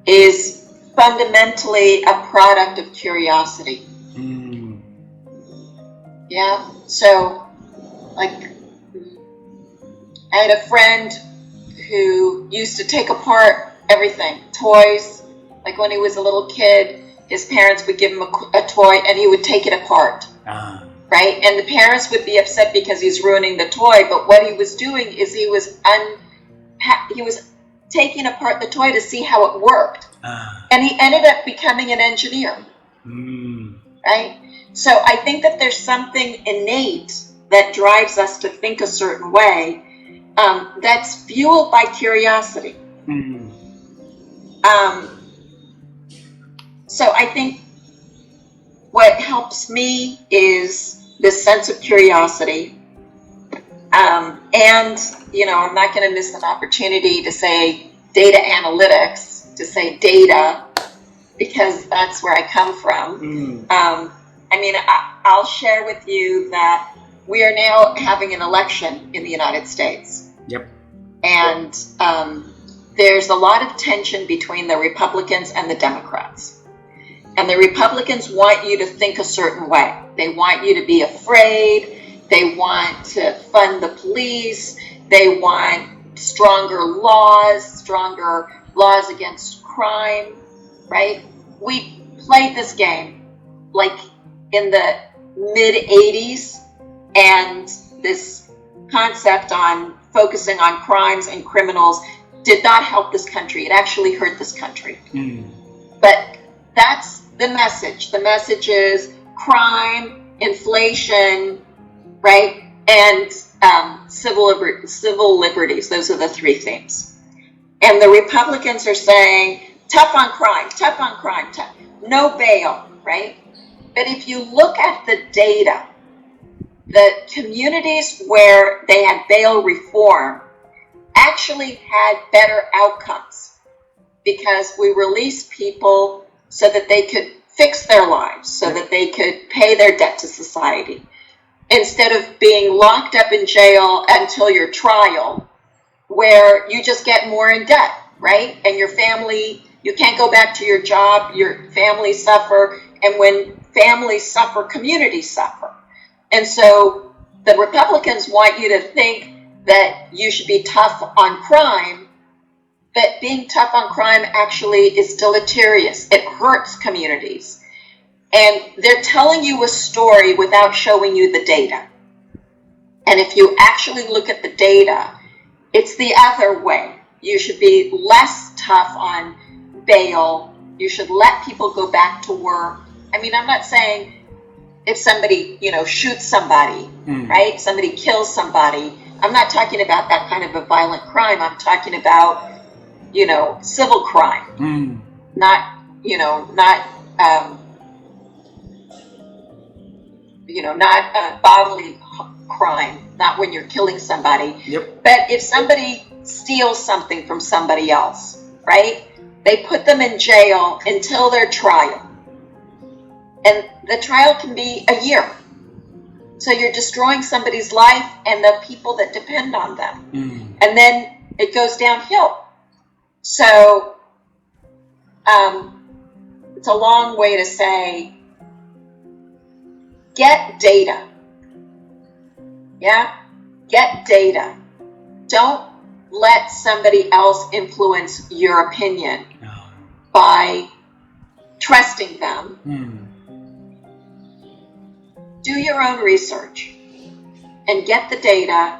is fundamentally a product of curiosity. Yeah, so like I had a friend who used to take apart everything, toys. Like when he was a little kid, his parents would give him a toy and he would take it apart. Right? And the parents would be upset because he's ruining the toy, but what he was doing is he was taking apart the toy to see how it worked. And he ended up becoming an engineer. Right? So I think that there's something innate that drives us to think a certain way that's fueled by curiosity. So I think what helps me is this sense of curiosity. And, I'm not going to miss an opportunity to say data analytics, to say data, because that's where I come from. I'll share with you that we are now having an election in the United States. Yep. And there's a lot of tension between the Republicans and the Democrats. And the Republicans want you to think a certain way. They want you to be afraid. They want to fund the police. They want stronger laws against crime, right? We played this game like in the mid-'80s, and this concept on focusing on crimes and criminals did not help this country. It actually hurt this country. But that's the message. The message is crime, inflation, right? And civil liberties. Those are the three themes. And the Republicans are saying, tough on crime, tough, no bail, right? But if you look at the data, the communities where they had bail reform actually had better outcomes because we released people so that they could fix their lives, so that they could pay their debt to society, instead of being locked up in jail until your trial, where you just get more in debt, right? And your family, you can't go back to your job, your family suffer, and when families suffer, communities suffer. And so the Republicans want you to think that you should be tough on crime, but being tough on crime actually is deleterious. It hurts communities. And they're telling you a story without showing you the data. And if you actually look at the data, it's the other way. You should be less tough on bail. You should let people go back to work. I mean, I'm not saying if somebody, shoots somebody, right? Somebody kills somebody. I'm not talking about that kind of a violent crime. I'm talking about, civil crime, not bodily crime, not when you're killing somebody. Yep. But if somebody steals something from somebody else, right? They put them in jail until their trial. And the trial can be a year. So you're destroying somebody's life and the people that depend on them. And then it goes downhill. So it's a long way to say, get data. Yeah? Get data. Don't let somebody else influence your opinion by trusting them. Do your own research and get the data.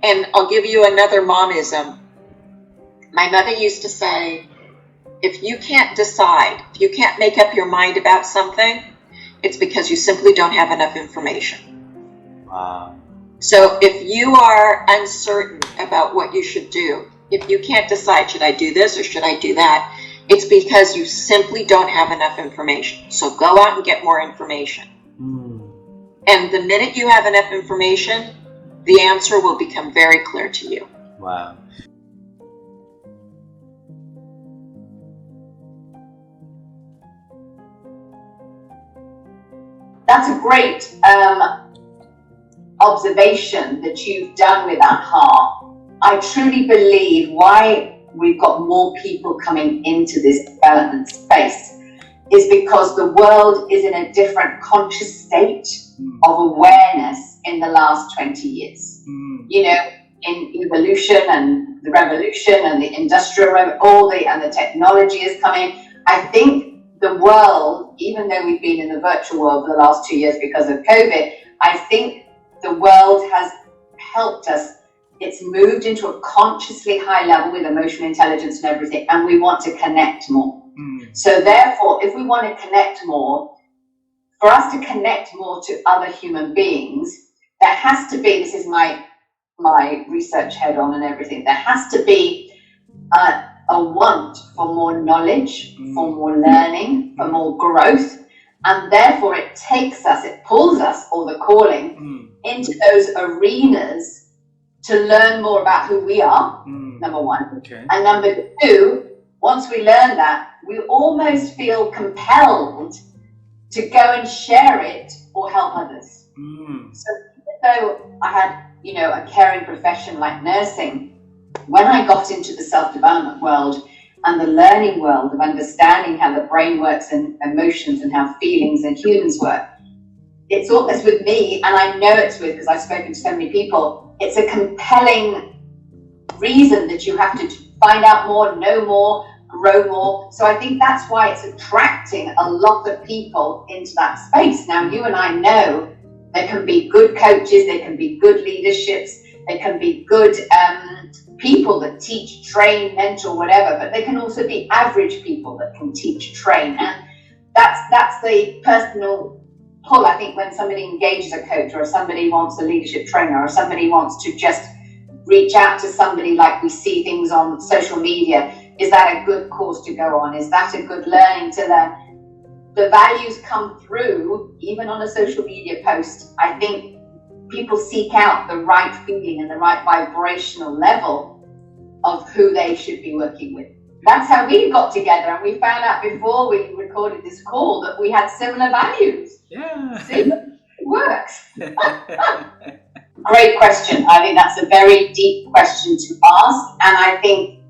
And I'll give you another momism. My mother used to say, if you can't decide, if you can't make up your mind about something, it's because you simply don't have enough information. Wow. So if you are uncertain about what you should do, if you can't decide, should I do this or should I do that, it's because you simply don't have enough information. So go out and get more information. And the minute you have enough information, the answer will become very clear to you. Wow. That's a great observation that you've done with that heart. I truly believe why we've got more people coming into this development space is because the world is in a different conscious state of awareness in the last 20 years. In evolution and the revolution and the industrial revolution, and the technology is coming. I think the world, even though we've been in the virtual world for the last 2 years because of COVID, I think the world has helped us. It's moved into a consciously high level with emotional intelligence and everything, and we want to connect more. So therefore, if we want to connect more, for us to connect more to other human beings, there has to be, this is my research head on and everything, there has to be a want for more knowledge, for more learning, for more growth, and therefore it takes us, it pulls us, or the calling, into those arenas to learn more about who we are, number one. And number two, once we learn that, we almost feel compelled to go and share it or help others. So even though I had, a caring profession like nursing, when I got into the self-development world and the learning world of understanding how the brain works and emotions and how feelings and humans work, it's always with me, and I know it's with, because I've spoken to so many people, it's a compelling reason that you have to find out more, know more, grow more. So I think that's why it's attracting a lot of people into that space. Now, you and I know there can be good coaches, there can be good leaderships, there can be good people that teach, train, mentor, whatever, but there can also be average people that can teach, train. And that's the personal pull. I think when somebody engages a coach, or somebody wants a leadership trainer, or somebody wants to just reach out to somebody, like we see things on social media, is that a good course to go on? Is that a good learning to learn? The values come through even on a social media post. I think people seek out the right feeling and the right vibrational level of who they should be working with. That's how we got together, and we found out before we recorded this call that we had similar values. Yeah. See, it works. Great question. I think that's a very deep question to ask, and I think,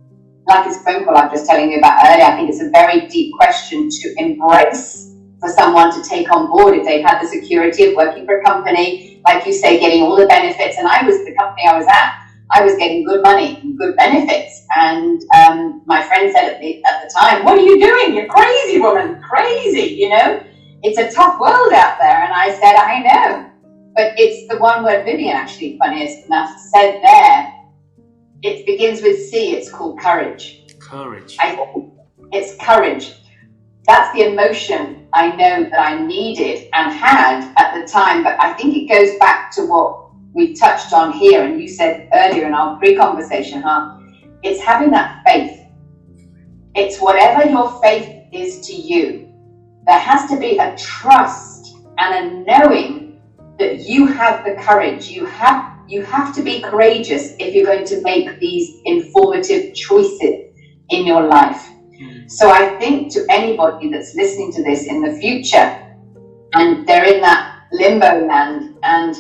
like this phone call I was just telling you about earlier, I think it's a very deep question to embrace for someone to take on board if they've had the security of working for a company, like you say, getting all the benefits. And the company I was at, I was getting good money and good benefits. And my friend said at the time, "What are you doing? You're crazy, woman, crazy, you know? It's a tough world out there." And I said, "I know." But it's the one word Vivian, actually, funniest enough, said there. It begins with C. It's called courage. Courage. It's courage. That's the emotion I know that I needed and had at the time. But I think it goes back to what we touched on here, and you said earlier in our pre-conversation, it's having that faith. It's whatever your faith is to you. There has to be a trust and a knowing that you have the courage. You have to be courageous if you're going to make these informative choices in your life. So I think to anybody that's listening to this in the future, and they're in that limbo land, and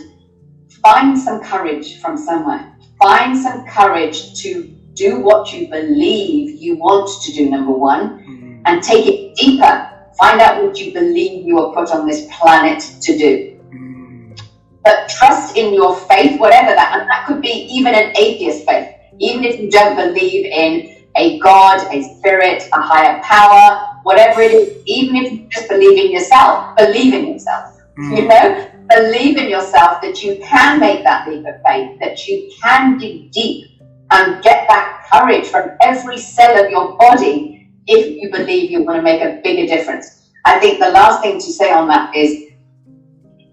find some courage from somewhere. Find some courage to do what you believe you want to do, number one, and take it deeper. Find out what you believe you are put on this planet to do. But trust in your faith, whatever that, and that could be even an atheist faith. Even if you don't believe in a God, a spirit, a higher power, whatever it is, even if you just believe in yourself, you know? Believe in yourself that you can make that leap of faith, that you can dig deep and get that courage from every cell of your body if you believe you want to make a bigger difference. I think the last thing to say on that is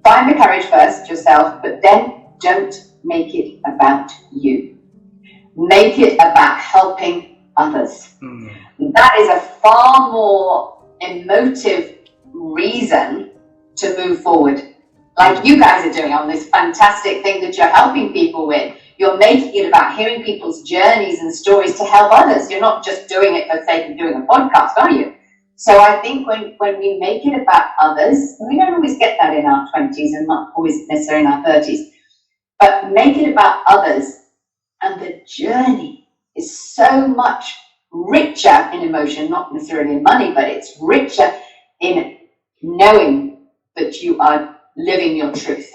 find the courage first yourself, but then don't make it about you. Make it about helping others. That is a far more emotive reason to move forward. Like you guys are doing on this fantastic thing that you're helping people with. You're making it about hearing people's journeys and stories to help others. You're not just doing it for the sake of doing a podcast, are you? So I think when we make it about others, we don't always get that in our 20s and not always necessarily in our 30s, but make it about others, and the journey is so much richer in emotion, not necessarily in money, but it's richer in knowing that you are living your truth.